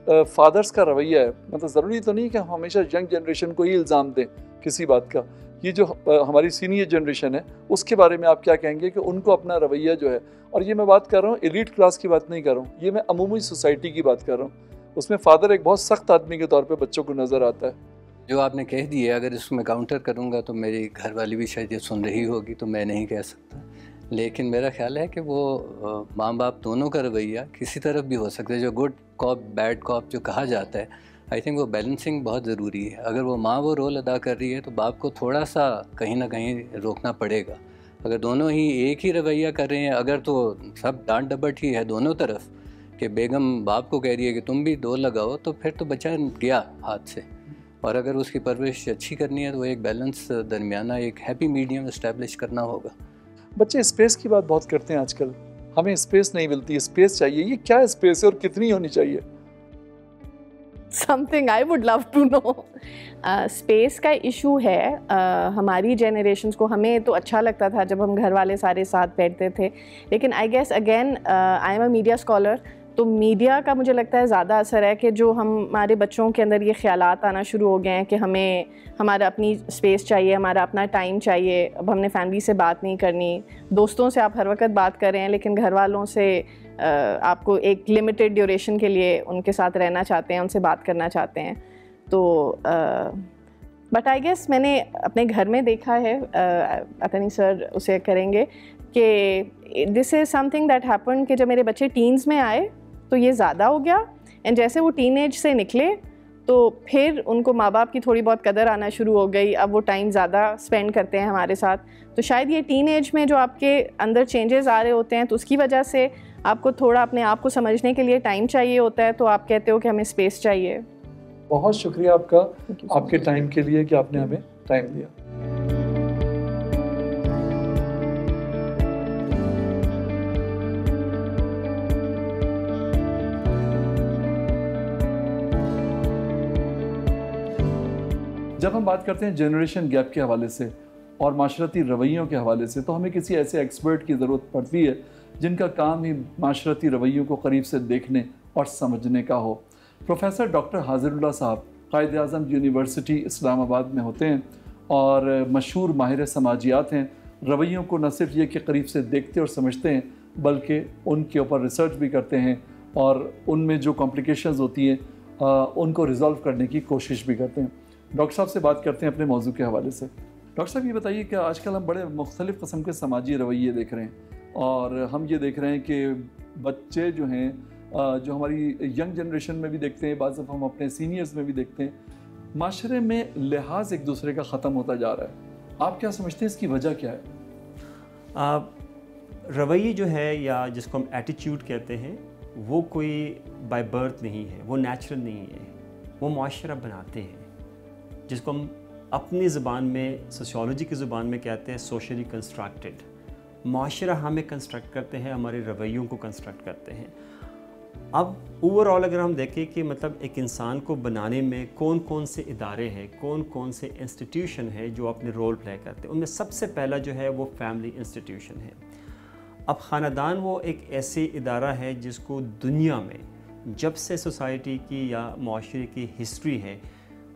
फादर्स का रवैया है, मतलब ज़रूरी तो नहीं कि हम हमेशा यंग जनरेशन को ही इल्ज़ाम दें किसी बात का, ये जो हमारी सीनियर जनरेशन है उसके बारे में आप क्या कहेंगे कि उनको अपना रवैया जो है, और ये मैं बात कर रहा हूँ एलीट क्लास की बात नहीं कर रहा हूँ, ये मैं अमूमी सोसाइटी की बात कर रहा हूँ, उसमें फ़ादर एक बहुत सख्त आदमी के तौर पर बच्चों को नज़र आता है। जो आपने कह दिए, अगर इसको मैं काउंटर करूँगा तो मेरी घर वाली भी शायद ये सुन रही होगी, तो मैं नहीं कह सकता, लेकिन मेरा ख्याल है कि वो माँ बाप दोनों का रवैया किसी तरफ भी हो सकता है। जो गुड कॉप बैड कॉप जो कहा जाता है, आई थिंक वो बैलेंसिंग बहुत ज़रूरी है। अगर वो माँ वो रोल अदा कर रही है तो बाप को थोड़ा सा कहीं ना कहीं रोकना पड़ेगा। अगर दोनों ही एक ही रवैया कर रहे हैं, अगर तो सब डांट डपट ही है दोनों तरफ, कि बेगम बाप को कह रही है कि तुम भी दो लगाओ, तो फिर तो बच्चा गया हाथ से। और अगर उसकी परवरिश अच्छी करनी है तो वो एक बैलेंस दरमियाना, एक हैप्पी मीडियम इस्टेब्लिश करना होगा। बच्चे स्पेस की बात बहुत करते हैं आजकल, हमें स्पेस नहीं मिलती, स्पेस चाहिए। ये क्या स्पेस है और कितनी होनी चाहिए? Something I would love to know. Space का इशू है हमारी जनरेशन्स को। हमें तो अच्छा लगता था जब हम घर वाले सारे साथ बैठते थे, लेकिन I guess again I am a media scholar, तो मीडिया का मुझे लगता है ज़्यादा असर है कि जो हमारे बच्चों के अंदर ये ख्यालात आना शुरू हो गए हैं कि हमें हमारा अपनी स्पेस चाहिए, हमारा अपना टाइम चाहिए। अब हमने फैमिली से बात नहीं करनी, दोस्तों से आप हर वक्त बात कर रहे हैं, लेकिन घर वालों से आपको एक लिमिटेड ड्यूरेशन के लिए उनके साथ रहना चाहते हैं, उनसे बात करना चाहते हैं। तो बट आई गेस मैंने अपने घर में देखा है, अतनी सर उसे करेंगे, कि this is something that happen कि जब मेरे बच्चे टीन्स में आए तो ये ज़्यादा हो गया। एंड जैसे वो टीनेज से निकले तो फिर उनको माँ बाप की थोड़ी बहुत कदर आना शुरू हो गई, अब वो टाइम ज़्यादा स्पेंड करते हैं हमारे साथ। तो शायद ये टीनेज में जो आपके अंदर चेंजेस आ रहे होते हैं तो उसकी वजह से आपको थोड़ा अपने आप को समझने के लिए टाइम चाहिए होता है, तो आप कहते हो कि हमें स्पेस चाहिए। बहुत शुक्रिया आपका, आपके टाइम के लिए कि आपने हमें टाइम दिया। जब हम बात करते हैं जनरेशन गैप के हवाले से और माशरती रवैयों के हवाले से, तो हमें किसी ऐसे एक्सपर्ट की ज़रूरत पड़ती है जिनका काम ही माशरती रवैयों को करीब से देखने और समझने का हो। प्रोफेसर डॉक्टर हाजिरुल्लाह साहब कायद-ए-आज़म यूनिवर्सिटी इस्लामाबाद में होते हैं और मशहूर माहिर समाजियात हैं। रवैयों को न सिर्फ ये कि करीब से देखते और समझते हैं, बल्कि उनके ऊपर रिसर्च भी करते हैं और उनमें जो कॉम्प्लिकेशंस होती हैं उनको रिजॉल्व करने की कोशिश भी करते हैं। डॉक्टर साहब से बात करते हैं अपने मौजू के हवाले से। डॉक्टर साहब ये बताइए कि आजकल हम बड़े मुख्तलिफ़ किस्म के समाजी रवैये देख रहे हैं और हम ये देख रहे हैं कि बच्चे जो हैं, जो हमारी यंग जनरेशन में भी देखते हैं, बाज़ हम अपने सीनियर्स में भी देखते हैं, माशरे में लिहाज एक दूसरे का ख़त्म होता जा रहा है। आप क्या समझते हैं, इसकी वजह क्या है? रवैये जो है या जिसको हम एटीट्यूड कहते हैं, वो कोई बाय बर्थ नहीं है, वो नेचुरल नहीं है, वो मुआशरा बनाते हैं, जिसको हम अपनी ज़ुबान में, सोशियोलॉजी की ज़ुबान में कहते हैं सोशली कंस्ट्रक्टेड। मुआशरा हमें कंस्ट्रक्ट करते हैं, हमारे रवैयों को कंस्ट्रक्ट करते हैं। अब ओवरऑल अगर हम देखें कि मतलब एक इंसान को बनाने में कौन कौन से इदारे हैं, कौन कौन से इंस्टीट्यूशन है जो अपने रोल प्ले करते हैं, उनमें सबसे पहला जो है वो फैमिली इंस्टीट्यूशन है। अब ख़ानदान वो एक ऐसे इदारा है जिसको दुनिया में जब से सोसाइटी की या माशरे की हिस्ट्री है,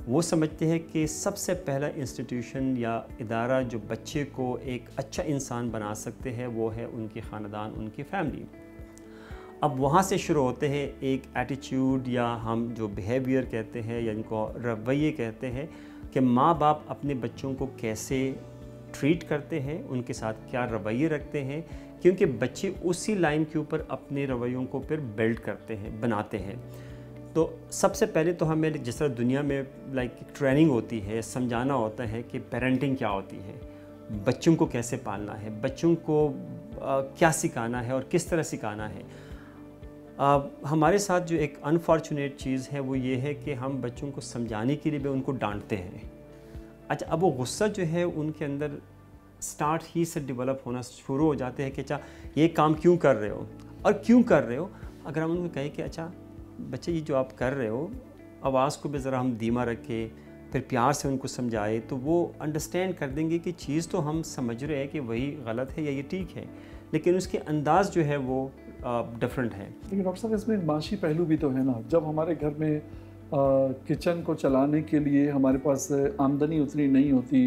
वो समझते हैं कि सबसे पहला इंस्टीट्यूशन या इदारा जो बच्चे को एक अच्छा इंसान बना सकते हैं वो है उनकी ख़ानदान, उनकी फैमिली। अब वहाँ से शुरू होते हैं एक एटीट्यूड या हम जो बिहेवियर कहते हैं या इनको रवैये कहते हैं कि माँ बाप अपने बच्चों को कैसे ट्रीट करते हैं, उनके साथ क्या रवैये रखते हैं, क्योंकि बच्चे उसी लाइन के ऊपर अपने रवैयों को फिर बिल्ड करते हैं, बनाते हैं। तो सबसे पहले तो हमें जिस तरह दुनिया में ट्रेनिंग होती है, समझाना होता है कि पेरेंटिंग क्या होती है, बच्चों को कैसे पालना है, बच्चों को क्या सिखाना है और किस तरह सिखाना है। हमारे साथ जो एक अनफॉर्चुनेट चीज़ है वो ये है कि हम बच्चों को समझाने के लिए भी उनको डांटते हैं। अच्छा, अब वो गुस्सा जो है उनके अंदर स्टार्ट ही से डेवलप होना शुरू हो जाते हैं कि अच्छा ये काम क्यों कर रहे हो और क्यों कर रहे हो। अगर हम उनको कहें कि अच्छा बच्चे ये जो आप कर रहे हो, आवाज़ को भी ज़रा हम धीमा रखें, फिर प्यार से उनको समझाए, तो वो अंडरस्टैंड कर देंगे कि चीज़ तो हम समझ रहे हैं कि वही गलत है या ये ठीक है, लेकिन उसके अंदाज़ जो है वो डिफरेंट है। लेकिन डॉक्टर साहब इसमें माशी पहलू भी तो है ना। जब हमारे घर में किचन को चलाने के लिए हमारे पास आमदनी उतनी नहीं होती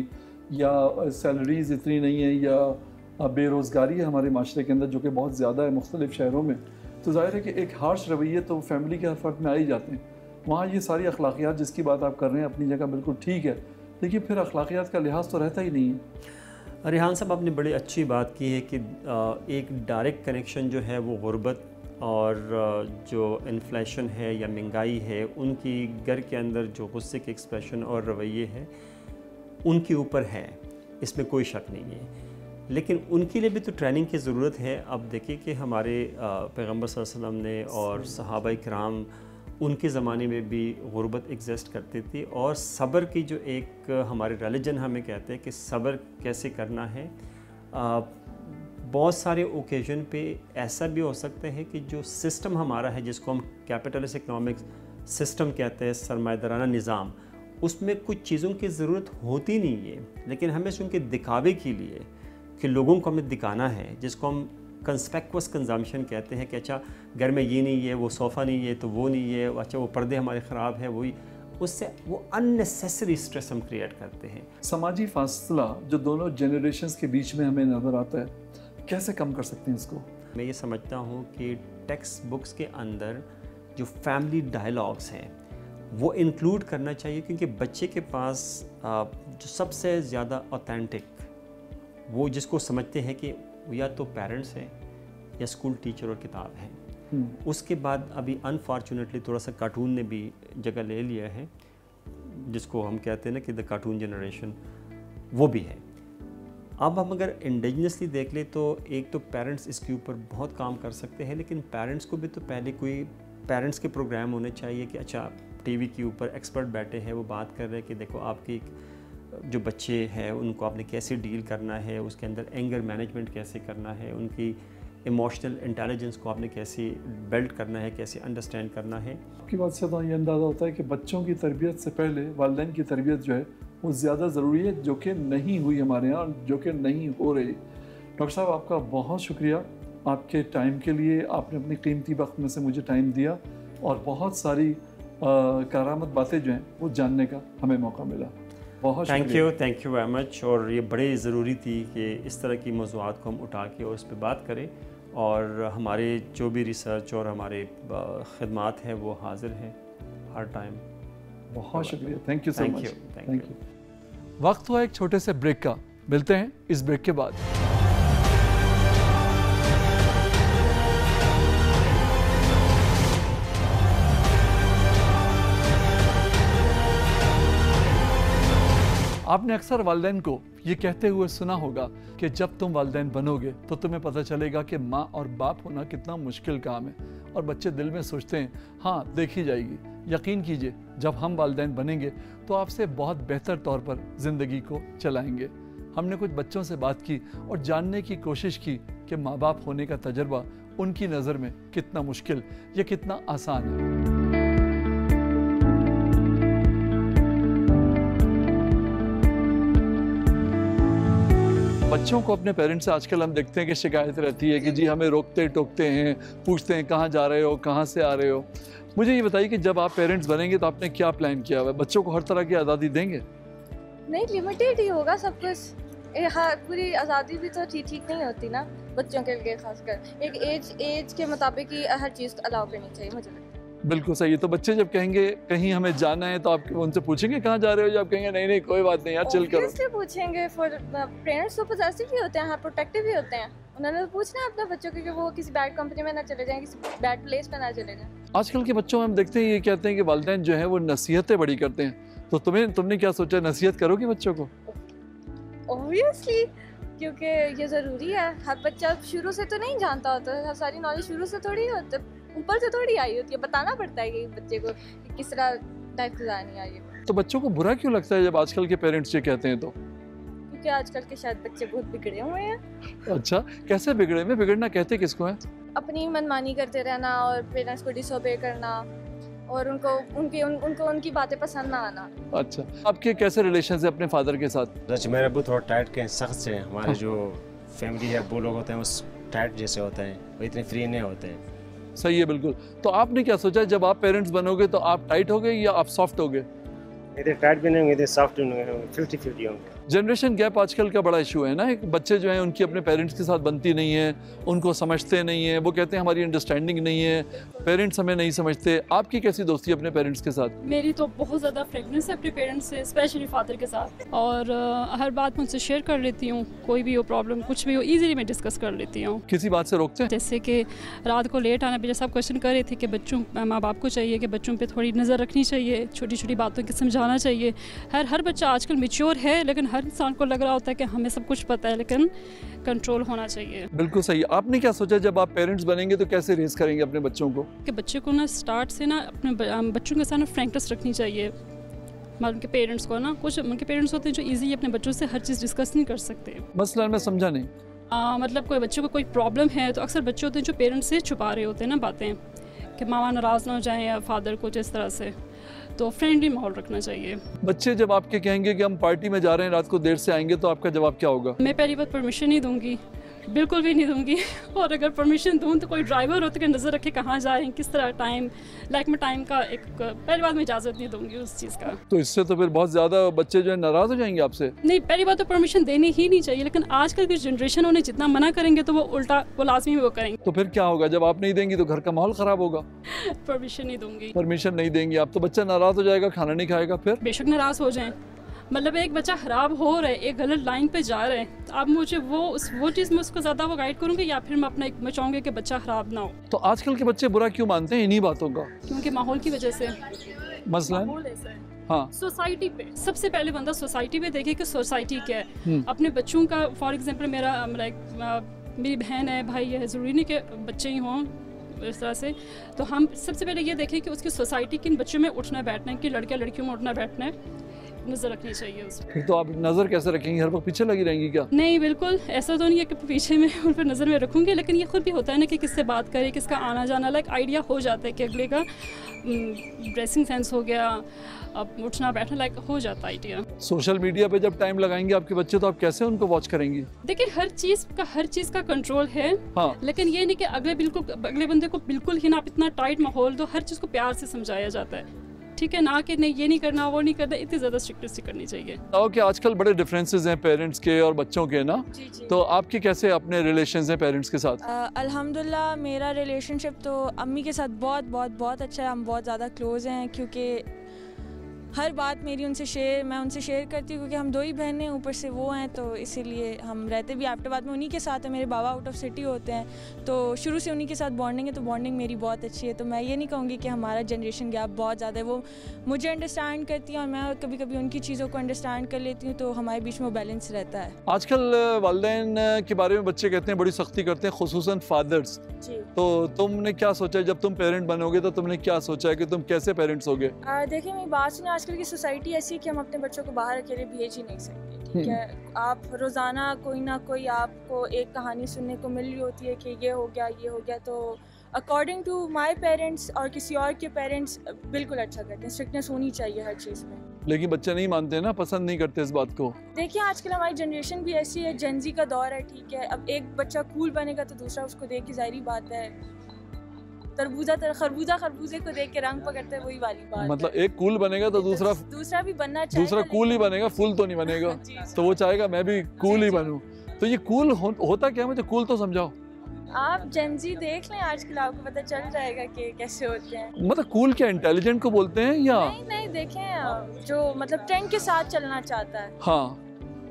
या सैलरीज़ इतनी नहीं है या बेरोज़गारी है हमारे माशरे के अंदर जो कि बहुत ज़्यादा है मुख्तलिफ़ शहरों में, तो ज़ाहिर है कि एक हार्श रवैये तो फैमिली के हर फर्द में आ ही जाते हैं। वहाँ ये सारी अखलाकियात जिसकी बात आप कर रहे हैं अपनी जगह बिल्कुल ठीक है, लेकिन फिर अखलाकियात का लिहाज तो रहता ही नहीं है। रिहान साहब आपने बड़ी अच्छी बात की है कि एक डायरेक्ट कनेक्शन जो है वो गुर्बत और जो इन्फ्लेशन है या महंगाई है, उनकी घर के अंदर जो गुस्से के एक्सप्रेशन और रवैये है उनके ऊपर है, इसमें कोई शक नहीं है। लेकिन उनके लिए भी तो ट्रेनिंग की ज़रूरत है। अब देखिए कि हमारे पैगम्बर सल्लल्लाहु अलैहि वसल्लम ने और सहाबाए किराम उनके ज़माने में भी गुर्बत एग्जिस्ट करती थी और सब्र की जो एक हमारे रिलीजन हमें कहते हैं कि सब्र कैसे करना है। बहुत सारे ओकेजन पे ऐसा भी हो सकता है कि जो सिस्टम हमारा है जिसको हम कैपिटलिस्ट इकनॉमिक सिस्टम कहते हैं, सरमायादाराना निज़ाम, उसमें कुछ चीज़ों की ज़रूरत होती नहीं है, लेकिन हमें उनके दिखावे के लिए कि लोगों को हमें दिखाना है, जिसको हम कंस्पेक्वस कंजम्पशन कहते हैं कि अच्छा घर में ये नहीं है, वो सोफ़ा नहीं है तो वो नहीं है, अच्छा वो पर्दे हमारे ख़राब है, वही, उससे वो अननेसेसरी स्ट्रेस हम क्रिएट करते हैं। समाजी फासला जो दोनों जनरेशन्स के बीच में हमें नज़र आता है, कैसे कम कर सकते हैं इसको? मैं ये समझता हूँ कि टेक्स्ट बुक्स के अंदर जो फैमिली डायलॉग्स हैं वो इंक्लूड करना चाहिए, क्योंकि बच्चे के पास जो सबसे ज़्यादा ऑथेंटिक, वो जिसको समझते हैं कि या तो पेरेंट्स हैं या स्कूल टीचर और किताब है। उसके बाद अभी अनफॉर्चुनेटली थोड़ा सा कार्टून ने भी जगह ले लिया है, जिसको हम कहते हैं ना कि द कार्टून जनरेशन, वो भी है। अब हम अगर इंडिजिनसली देख ले तो एक तो पेरेंट्स इसके ऊपर बहुत काम कर सकते हैं, लेकिन पेरेंट्स को भी तो पहले कोई पेरेंट्स के प्रोग्राम होने चाहिए कि अच्छा टीवी के ऊपर एक्सपर्ट बैठे हैं, वो बात कर रहे हैं कि देखो आपकी जो बच्चे हैं उनको आपने कैसे डील करना है, उसके अंदर एंगर मैनेजमेंट कैसे करना है, उनकी इमोशनल इंटेलिजेंस को आपने कैसे बिल्ड करना है, कैसे अंडरस्टैंड करना है। आपकी बात से तो ये अंदाज़ा होता है कि बच्चों की तरबियत से पहले वालिदैन की तरबियत जो है वो ज़्यादा ज़रूरी है, जो कि नहीं हुई हमारे यहाँ, जो कि नहीं हो रही। डॉक्टर साहब आपका बहुत शुक्रिया आपके टाइम के लिए, आपने अपनी कीमती वक्त में से मुझे टाइम दिया और बहुत सारी करामत बातें जो हैं वो जानने का हमें मौका मिला। बहुत थैंक यू वेरी मच। और ये बड़े ज़रूरी थी कि इस तरह की मौज़ूआत को हम उठा के और उस पर बात करें, और हमारे जो भी रिसर्च और हमारे खिदमात हैं वो हाजिर हैं हर टाइम। बहुत शुक्रिया, thank you so much. Thank you. वक्त हुआ एक छोटे से ब्रेक का, मिलते हैं इस ब्रेक के बाद। आपने अक्सर वालिदैन को ये कहते हुए सुना होगा कि जब तुम वालिदैन बनोगे तो तुम्हें पता चलेगा कि माँ और बाप होना कितना मुश्किल काम है, और बच्चे दिल में सोचते हैं हाँ देखी जाएगी। यकीन कीजिए जब हम वालिदैन बनेंगे तो आपसे बहुत बेहतर तौर पर ज़िंदगी को चलाएंगे। हमने कुछ बच्चों से बात की और जानने की कोशिश की कि माँ बाप होने का तजर्बा उनकी नज़र में कितना मुश्किल या कितना आसान है। बच्चों को अपने पेरेंट्स से आजकल हम देखते हैं कि शिकायत रहती है कि जी हमें रोकते टोकते हैं, पूछते हैं कहाँ जा रहे हो, कहाँ से आ रहे हो। मुझे ये बताइए कि जब आप पेरेंट्स बनेंगे तो आपने क्या प्लान किया हुआ है? बच्चों को हर तरह की आज़ादी देंगे? नहीं, लिमिटेड ही होगा सब कुछ। हाँ, पूरी आज़ादी भी तो ठीक नहीं होती ना बच्चों के लिए, खासकर एक एज के मुताबिक ही हर चीज़ अलाउ करनी चाहिए, मुझे लगता है। बिल्कुल सही है। तो बच्चे जब कहेंगे कहीं हमें जाना है तो आप उनसे पूछेंगे कहाँ जा रहे हो? जब कहेंगे नहीं नहीं कोई बात नहीं यार चिल करो, ऑब्वियसली पूछेंगे। फॉर पेरेंट्स तो पॉजिटिव भी होते हैं, हाँ प्रोटेक्टिव भी होते हैं। उन्होंने तो पूछना है अपने बच्चों को कि वो किसी बैड कंपनी में ना चले जाएं, किसी बैड प्लेस पे ना चले जाएं। आजकल के बच्चों में हम देखते हैं ये कहते हैं कि वालिदैन जो है वो नसीहतें बड़ी करते हैं, तो तुमने क्या सोचा, नसीहत करोगे बच्चों को? ऑब्वियसली, क्योंकि ये ज़रूरी है। हर बच्चा शुरू से तो नहीं जानता होता, सारी नॉलेज शुरू से थोड़ी होती, ऊपर से थोड़ी आई होती है। बताना पड़ता है कि बच्चे को किस तरह लाइफ गुजारनी है। तो बच्चों को बुरा क्यों लगता है जब आजकल के पेरेंट्स ये कहते हैं? तो क्योंकि आजकल के शायद बच्चे बहुत बिगड़े हुए हैं। अच्छा, कैसे बिगड़े हुए? बिगड़ना कहते किसको है? अपनी मनमानी करते रहना और पेरेंट्स को डिसोबे करना और उनको उनकी बातें पसंद ना आना। अच्छा, आपके कैसे रिलेशन है अपने फादर के साथ? मेरे अब्बू थोड़ा टाइट के सख्त से, हमारे जो फैमिली है वो लोग होते हैं उस टाइट जैसे होते हैं, वो इतने फ्री नहीं होते हैं। सही है, बिल्कुल। तो आपने क्या सोचा जब आप पेरेंट्स बनोगे तो आप टाइट हो गए या आप सॉफ्ट हो गए? इधर टाइट भी नहीं होंगे, इधर सॉफ्ट भी नहीं होंगे, 50-50 होंगे। जनरेशन गैप आजकल का बड़ा इशू है ना। एक बच्चे जो हैं उनकी अपने पेरेंट्स के साथ बनती नहीं है, उनको समझते नहीं है, वो कहते हैं हमारी अंडरस्टैंडिंग नहीं है, पेरेंट्स हमें नहीं समझते। आपकी कैसी दोस्ती अपने पेरेंट्स के साथ? मेरी तो बहुत ज़्यादा फ्रेंडनेस है अपने पेरेंट्स से, स्पेशली फादर के साथ, और हर बात मुझसे शेयर कर लेती हूँ। कोई भी हो प्रॉब्लम, कुछ भी हो, ईजिली मैं डिस्कस कर लेती हूँ। किसी बात से रोकते हैं? जैसे कि रात को लेट आना पे जैसे आप क्वेश्चन कर रहे थे कि बच्चों, माँ बाप को चाहिए कि बच्चों पर थोड़ी नज़र रखनी चाहिए, छोटी छोटी बातों को समझाना चाहिए। हर बच्चा आजकल मैच्योर है, लेकिन हर इंसान को लग रहा होता है कि हमें सब कुछ पता है, लेकिन कंट्रोल होना चाहिए। बिल्कुल सही। आपने क्या सोचा जब आप पेरेंट्स बनेंगे तो कैसे रेस करेंगे अपने बच्चों को? कि बच्चे को ना स्टार्ट से ना अपने बच्चों के साथ ना फ्रैंकनेस रखनी चाहिए। उनके पेरेंट्स को ना, कुछ उनके पेरेंट्स होते हैं जो इजीली अपने बच्चों से हर चीज़ डिस्कस नहीं कर सकते। मसला मैं समझा नहीं। मतलब कोई बच्चे को कोई प्रॉब्लम है तो अक्सर बच्चे होते हैं जो पेरेंट्स से छुपा रहे होते हैं ना बातें, कि मामा नाराज़ ना हो जाए या फादर को, जिस तरह से। तो फ्रेंडली माहौल रखना चाहिए। बच्चे जब आपके कहेंगे कि हम पार्टी में जा रहे हैं, रात को देर से आएंगे, तो आपका जवाब क्या होगा? मैं पहली बार परमिशन नहीं दूंगी, बिल्कुल भी नहीं दूंगी। और अगर परमिशन दूँ तो कोई ड्राइवर होते कि नज़र रखे कहाँ जा रहे हैं, किस तरह टाइम, मैं टाइम का एक पहली बात में इजाज़त नहीं दूंगी उस चीज़ का। तो इससे तो फिर बहुत ज़्यादा बच्चे जो है नाराज़ हो जाएंगे आपसे। नहीं, पहली बात तो परमिशन देनी ही नहीं चाहिए, लेकिन आजकल की जनरेशन उन्हें जितना मना करेंगे तो वो उल्टा वो लाजमी वो करेंगे। तो फिर क्या होगा जब आप नहीं देंगी? तो घर का माहौल ख़राब होगा। परमिशन नहीं दूंगी। परमिशन नहीं देंगी आप तो बच्चा नाराज़ हो जाएगा, खाना नहीं खाएगा। फिर बेशक नाराज़ हो जाएं, मतलब एक बच्चा ख़राब हो रहा है, एक गलत लाइन पे जा रहा है, तो अब मुझे वो चीज़ मैं उसको ज़्यादा वो गाइड करूँगी या फिर मैं चाहूँगी कि बच्चा ख़राब ना हो। तो आजकल के बच्चे बुरा क्यों मानते हैं इन्हीं बातों का? क्योंकि माहौल की वजह से। मसलन हाँ, सोसाइटी पे सबसे पहले बंदा सोसाइटी पे देखे कि सोसाइटी क्या है। अपने बच्चों का फॉर एग्जांपल मेरी बहन है, भाई है, ज़रूरी नहीं कि बच्चे ही हों इस तरह से, तो हम सबसे पहले ये देखें कि उसकी सोसाइटी किन बच्चों में उठना बैठना है, कि लड़के लड़कियों में उठना बैठना है, नज़र रखनी चाहिए उस पर। तो आप नज़र कैसे रखेंगी? हर वक्त पीछे लगी रहेंगी क्या? नहीं, बिल्कुल ऐसा तो नहीं है कि पीछे में उन पर नज़र में रखूँगी, लेकिन ये खुद भी होता है ना कि किससे बात करे, किसका आना जाना, लाइक आइडिया हो जाता है कि अगले का ड्रेसिंग सेंस हो गया, अब उठना बैठना लाइक हो जाता है आइडिया। सोशल मीडिया पे जब टाइम लगाएंगे आपके बच्चे, तो आप कैसे उनको वॉच करेंगी? देखिए हर चीज़ का कंट्रोल है, हाँ। लेकिन ये नहीं कि अगले बंदे को बिल्कुल ही ना आप इतना टाइट माहौल दो, हर चीज़ को प्यार से समझाया जाता है, ठीक है ना, कि नहीं ये नहीं करना वो नहीं करना, इतनी ज़्यादा स्ट्रिक्टनेस करनी चाहिए। कि आजकल बड़े डिफरेंसेस हैं पेरेंट्स के और बच्चों के ना, तो आपके कैसे अपने रिलेशंस हैं पेरेंट्स के साथ? अल्हम्दुलिल्लाह मेरा रिलेशनशिप तो अम्मी के साथ बहुत बहुत बहुत अच्छा है, हम बहुत ज़्यादा क्लोज़ हैं, क्योंकि हर बात मैं उनसे शेयर करती हूँ, क्योंकि हम 2 ही बहनें, ऊपर से वो हैं, तो इसीलिए हम रहते भी एबटाबाद में उन्हीं के साथ है। मेरे बाबा आउट ऑफ सिटी होते हैं, तो शुरू से उन्हीं के साथ बॉन्डिंग है, तो बॉन्डिंग मेरी बहुत अच्छी है। तो मैं ये नहीं कहूँगी कि हमारा जनरेशन गैप बहुत ज़्यादा है, वो मुझे अंडरस्टैंड करती हैं और मैं कभी कभी उनकी चीज़ों को अंडरस्टैंड कर लेती हूँ, तो हमारे बीच में बैलेंस रहता है। आजकल वालिदैन के बारे में बच्चे कहते हैं बड़ी सख्ती करते हैं, खुसूसन फादर्स, तो तुमने क्या सोचा है जब तुम पेरेंट बनोगे, तो तुमने क्या सोचा है कि तुम कैसे पेरेंट्स होगे? देखिए मेरी बात सुनिए, आजकल की सोसाइटी ऐसी है कि हम अपने बच्चों को बाहर अकेले भेज ही नहीं सकते, ठीक है। आप रोज़ाना कोई ना कोई आपको एक कहानी सुनने को मिल रही होती है कि ये हो गया, तो अकॉर्डिंग टू माय पेरेंट्स और किसी और के पेरेंट्स बिल्कुल अच्छा करते हैं, स्ट्रिक्टनेस होनी चाहिए हर चीज़ में। लेकिन बच्चे नहीं मानते ना, पसंद नहीं करते इस बात को। देखिए आजकल हमारी जनरेशन भी ऐसी है, जेनजी का दौर है, ठीक है। अब एक बच्चा कूल बनेगा तो दूसरा उसको देख के जाहिर बात है, खरबूजे को देख के रंग पकड़ते हैं, वही वाली बात। मतलब एक कूल बनेगा तो दूसरा भी बनना चाहिए, दूसरा कूल ही बनेगा, फुल तो नहीं बनेगा। तो वो चाहेगा मैं भी कूल ही बनूं। तो ये कूल होता क्या, मुझे कूल तो समझाओ। आप जेनजी देख लें, आजकल आपको पता चल जाएगा कि कैसे होते हैं। मतलब कूल क्या इंटेलिजेंट को बोलते हैं या? नहीं देखें, जो मतलब ट्रेंड के साथ चलना चाहता है, हाँ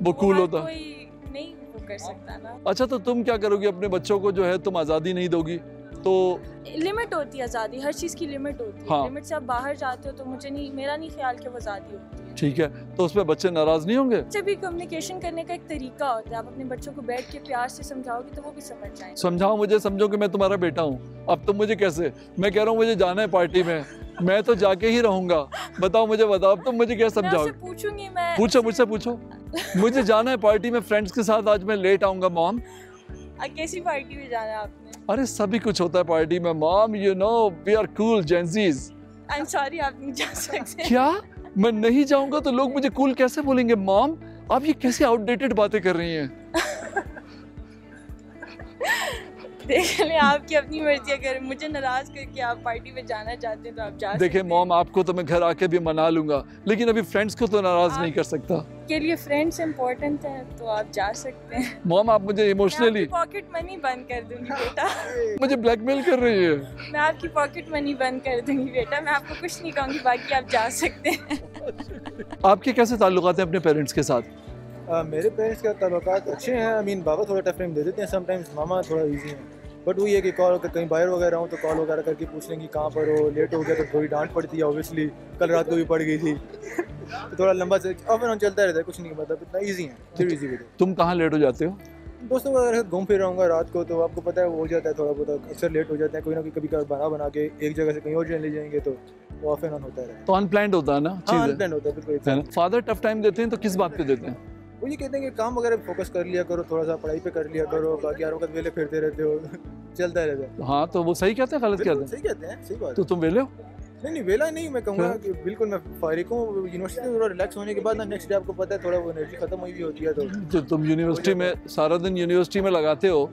वो कूल होता है। कोई नहीं वो कर सकता ना। अच्छा तो तुम क्या करोगी अपने बच्चों को, जो है तुम आज़ादी नहीं दोगी? तो लिमिट होती है आज़ादी, हर चीज़ की लिमिट होती है। हाँ। लिमिट से आप बाहर जाते हो तो मेरा नहीं ख्याल कि वो आज़ादी होती है। ठीक है, तो उसमें बच्चे नाराज नहीं होंगे? बच्चे भी कम्युनिकेशन करने का एक तरीका होता है, आप अपने बच्चों को बैठ के प्यार से समझाओगे तो वो भी समझ जाएंगे। समझाओ मुझे, समझो कि मैं तुम्हारा बेटा हूँ। अब तुम मुझे कैसे, मैं कह रहा हूँ मुझे जाना है पार्टी में, मैं तो जाके ही रहूंगा, बताओ मुझे, बताओ अब तुम मुझे क्या समझाओगे? पूछूंगी मैं। पूछो मुझसे, पूछो। मुझे जाना है पार्टी में फ्रेंड्स के साथ, आज मैं लेट आऊंगा मॉम। कैसी पार्टी में जाना है आपने? अरे सभी कुछ होता है पार्टी में mom, you know we are cool Gen Zs. I am sorry, आप नहीं जा सकते। क्या मैं नहीं जाऊंगा तो लोग मुझे कूल कैसे बोलेंगे? मॉम आप ये कैसी आउटडेटेड बातें कर रही हैं? देख लें, आपकी अपनी मर्जी, अगर मुझे नाराज करके आप पार्टी में जाना चाहते हैं तो आप जा। देखिए मॉम, आपको तो मैं घर आके भी मना लूंगा, लेकिन अभी फ्रेंड्स को तो नाराज नहीं कर सकता। के लिए फ्रेंड्स इम्पोर्टेंट हैं तो आप जा सकते हैं। मॉम आप मुझे इमोशनली पॉकेट मनी बंद कर दूंगी बेटा। मुझे ब्लैकमेल कर रही है। मैं आपकी पॉकेट मनी बंद कर दूंगी बेटा, मैं आपको कुछ नहीं कहूँगी, बाकी आप जा सकते हैं। आपके कैसे ताल्लुकात हैं अपने पेरेंट्स के साथ? मेरे पेरेंट्स के ताल्लुकात अच्छे हैं। आई मीन बाबा थोड़ा टफ टाइम दे देते हैं समटाइम्स, मामा थोड़ा इजी हैं, बट वही है कि कॉल कहीं बाहर वगैरह हूँ तो कॉल वगैरह करके पूछ लेंगी कहाँ पर हो, लेट हो गया तो थोड़ी डांट पड़ती है ऑब्वियसली, कल रात को भी पड़ गई थी। तो थोड़ा लंबा से ऑफ एंड ऑन चलता रहता है, कुछ नहीं, मतलब इतना ईजी है, फिर ईजी भी। तुम कहाँ लेट हो जाते हो? दोस्तों वगैरह घूम फिर रहूँगा रात को, तो आपको पता है वो हो जाता है, थोड़ा बहुत अक्सर लेट हो जाते हैं, कोई ना कोई कभी कभार बना के एक जगह से कहीं और ले जाएंगे तो वो ऑफ एंड ऑन होता है। तो अनप्लान्ड होता है ना? हाँ अनप्लान्ड होता है बिल्कुल। फादर टफ टाइम देते हैं तो किस बात पे देते हैं? वो ये कहते हैं कि काम वगैरह फोकस कर लिया करो, थोड़ा सा पढ़ाई पे कर लिया करो, बाकी हर वक्त वेले फिरते रहते हो। चलता रहता है। हाँ तो वो सही कहते हैं, गलत कहते हैं? सही कहते हैं, सही बात। तो तुम वेले हो? नहीं वेला नहीं, मैं कहूँगा कि बिल्कुल मैं फारिग हूँ। यूनिवर्सिटी में थोड़ा रिलैक्स होने के बाद ना नेक्स्ट डे आपको पता है थोड़ा वो एनर्जी खत्म हुई भी होती है। तो तुम यूनिवर्सिटी में सारा दिन यूनिवर्सिटी में लगाते हो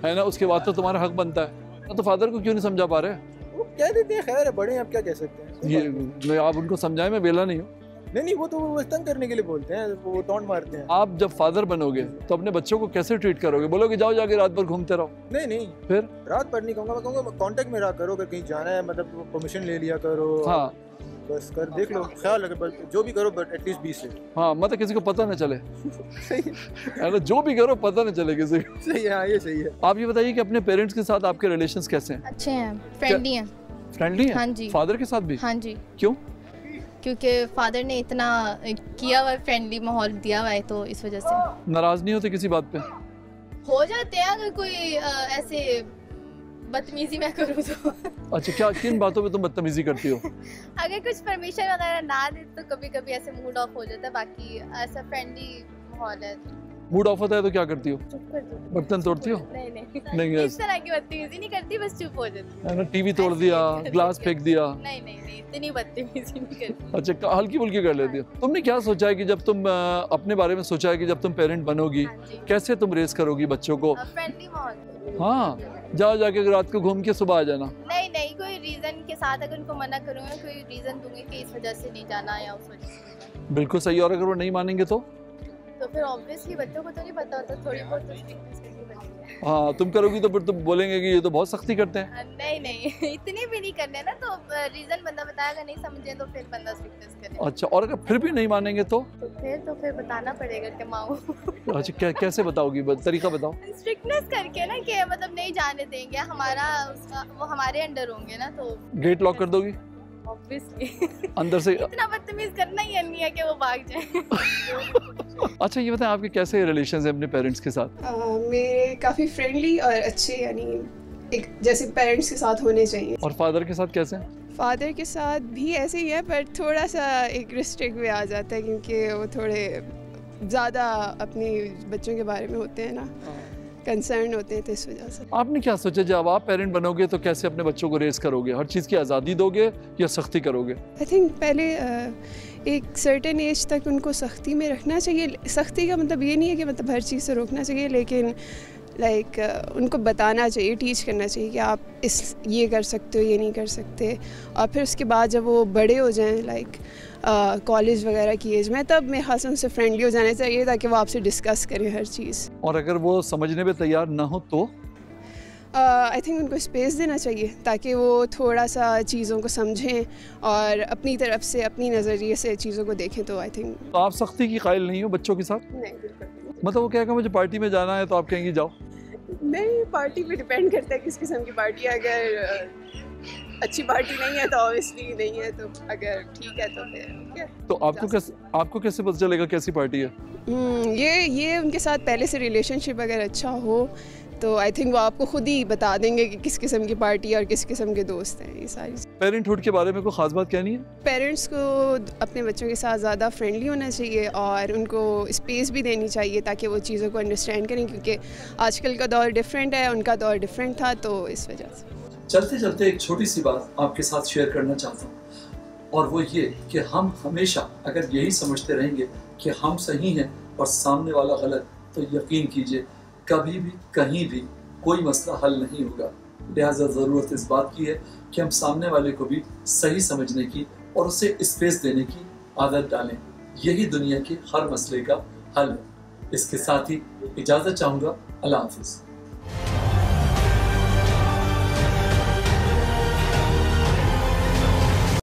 है ना, उसके बाद तो तुम्हारा हक बनता है, तो फादर को क्यों नहीं समझा पा रहे? वो कह देते हैं, खैर है, बड़े हैं, आप क्या कह सकते हैं। ये आप उनको समझाएं, मैं वेला नहीं हूँ। नहीं वो तो वो तंग करने के लिए बोलते हैं, वो टॉन्ट मारते हैं। आप जब फादर बनोगे तो अपने बच्चों को कैसे ट्रीट करोगे? बोलोगे जाओ जाके रात भर घूमते रहो? नहीं फिर रात भर नहीं कहूँगा, मैं कहूँगा कांटेक्ट में रहा करो, अगर कहीं जाना है मतलब परमिशन ले लिया करो। हाँ बस कर देख लो, ख्याल रखो, बस जो भी करो बट एटलीस्ट 20 से। हाँ मतलब किसी को पता ना चले सही है ना, जो भी करो पता ना चले किसी को। सही है, हाँ ये सही है। आप ये बताइए कि अपने पेरेंट्स के साथ आपके रिलेशंस कैसे हैं? अच्छे हैं, फ्रेंडली हैं। फ्रेंडली हैं? हाँ जी। फादर के साथ भी? हाँ जी। क्यों? क्योंकि फादर ने इतना किया हुआ, फ्रेंडली माहौल दिया हुआ है, तो इस वजह से। नाराज नहीं होते किसी बात पे? हो जाते हैं अगर कोई ऐसे बदतमीजी मैं करूँ तो। अच्छा, क्या किन बातों पे तुम बदतमीजी करती हो? अगर कुछ परमिशन वगैरह ना दे तो कभी कभी ऐसे मूड ऑफ हो जाता है, बाकी ऐसा फ्रेंडली माहौल है। मूड ऑफ होता है तो क्या करती हो? चुप कर दो। बर्तन तोड़ती हो? नहीं इस तरह की बदतमीजी नहीं करती, बस चुप हो जाती है ना, टीवी तोड़ दिया, ग्लास फेंक दिया? नहीं, इतनी बदतमीजी नहीं करती। अच्छा, हल्की फुल्की कर लेती हो। तुमने क्या सोचा है कि जब तुम अपने बारे में सोचा है कि जब तुम पेरेंट बनोगी कैसे तुम रेस करोगी बच्चों को? फ्रेंडली माहौल। हाँ, जाके रात को घूम के सुबह आ जाना? नहीं, कोई रीजन के साथ अगर उनको मना करूँगा, कोई रीजन दूंगी कि इस वजह से नहीं जाना या उस वजह से। बिल्कुल सही। और अगर वो नहीं मानेंगे तो फिर ऑब्वियसली बच्चों को तो नहीं पता होता, थोड़ी बहुत तो स्ट्रिक्टनेस करनी पड़ती है। हाँ, तुम करोगी तो फिर तुम बोलेंगे कि ये तो बहुत सख्ती करते हैं। नहीं इतनी भी नहीं करने ना, तो रीजन बंदा बताएगा, नहीं समझे तो फिर बंदा स्ट्रिक्टनेस करे। अच्छा, और अगर फिर भी नहीं मानेंगे तो फिर बताना पड़ेगा कि माओ। अच्छा, कैसे बताओगी? तरीका बताओ। स्ट्रिक्टनेस करके ना, कि मतलब नहीं जाने देंगे, हमारा वो हमारे अंडर होंगे ना, तो गेट लॉक कर दोगी? ऑब्वियसली अंदर से इतना बदतमीज करना ही नहीं है कि वो भाग जाए। अच्छा, ये बताएं आपके कैसे रिलेशंस हैं अपने पेरेंट्स के साथ? मेरे काफ़ी फ्रेंडली और अच्छे, यानी एक जैसे पेरेंट्स के साथ होने चाहिए। और फादर के साथ कैसे? फादर के साथ भी ऐसे ही है, पर थोड़ा सा एक रिस्ट्रिक्ट भी आ जाता है, क्योंकि वो थोड़े ज़्यादा अपने बच्चों के बारे में होते हैं ना, कंसर्न होते हैं, तो इस वजह से। आपने क्या सोचा जब आप पेरेंट बनोगे तो कैसे अपने बच्चों को रेस करोगे? हर चीज़ की आज़ादी दोगे या सख्ती करोगे? आई थिंक पहले एक सर्टेन एज तक उनको सख्ती में रखना चाहिए। सख्ती का मतलब ये नहीं है कि मतलब हर चीज़ से रोकना चाहिए, लेकिन उनको बताना चाहिए, टीच करना चाहिए कि आप ये कर सकते हो, ये नहीं कर सकते। और फिर उसके बाद जब वो बड़े हो जाएं, कॉलेज वगैरह की एज में, तब मेरे ख्याल से उनसे फ्रेंडली हो जाना चाहिए, ताकि वो आपसे डिस्कस करें हर चीज़। और अगर वो समझने में तैयार ना हो तो आई थिंक उनको स्पेस देना चाहिए, ताकि वो थोड़ा सा चीज़ों को समझें और अपनी तरफ से, अपनी नज़रिए से चीज़ों को देखें। तो आई थिंक तो आप सख्ती की कायल नहीं हो बच्चों के साथ? नहीं, बिल्कुल। मतलब वो कहेगा मुझे पार्टी में जाना है तो आप कहेंगी जाओ? नहीं, पार्टी पे डिपेंड करता है किस किस्म की पार्टी है। अगर अच्छी पार्टी नहीं है तो ऑब्वियसली नहीं है, तो अगर ठीक है तो फिर तो आपको कैसे पता चलेगा कैसी पार्टी है? ये उनके साथ पहले से रिलेशनशिप अगर अच्छा हो तो आई थिंक वो आपको खुद ही बता देंगे कि किस किस्म की पार्टी है और किस किस्म के दोस्त हैं। ये सारी पेरेंटहुड के बारे में कोई ख़ास बात कहनी है? पेरेंट्स को अपने बच्चों के साथ ज़्यादा फ्रेंडली होना चाहिए और उनको स्पेस भी देनी चाहिए, ताकि वो चीज़ों को अंडरस्टैंड करें, क्योंकि आजकल का दौर डिफरेंट है, उनका दौर डिफरेंट था, तो इस वजह से। चलते चलते एक छोटी सी बात आपके साथ शेयर करना चाहता हूँ, और वो ये कि हम हमेशा अगर यही समझते रहेंगे कि हम सही हैं और सामने वाला गलत, तो यकीन कीजिए कभी भी कहीं भी कोई मसला हल नहीं होगा। लिहाजा ज़रूरत इस बात की है कि हम सामने वाले को भी सही समझने की और उसे स्पेस देने की आदत डालें। यही दुनिया के हर मसले का हल है। इसके साथ ही इजाज़त चाहूँगा। अल्लाह हाफ़िज़।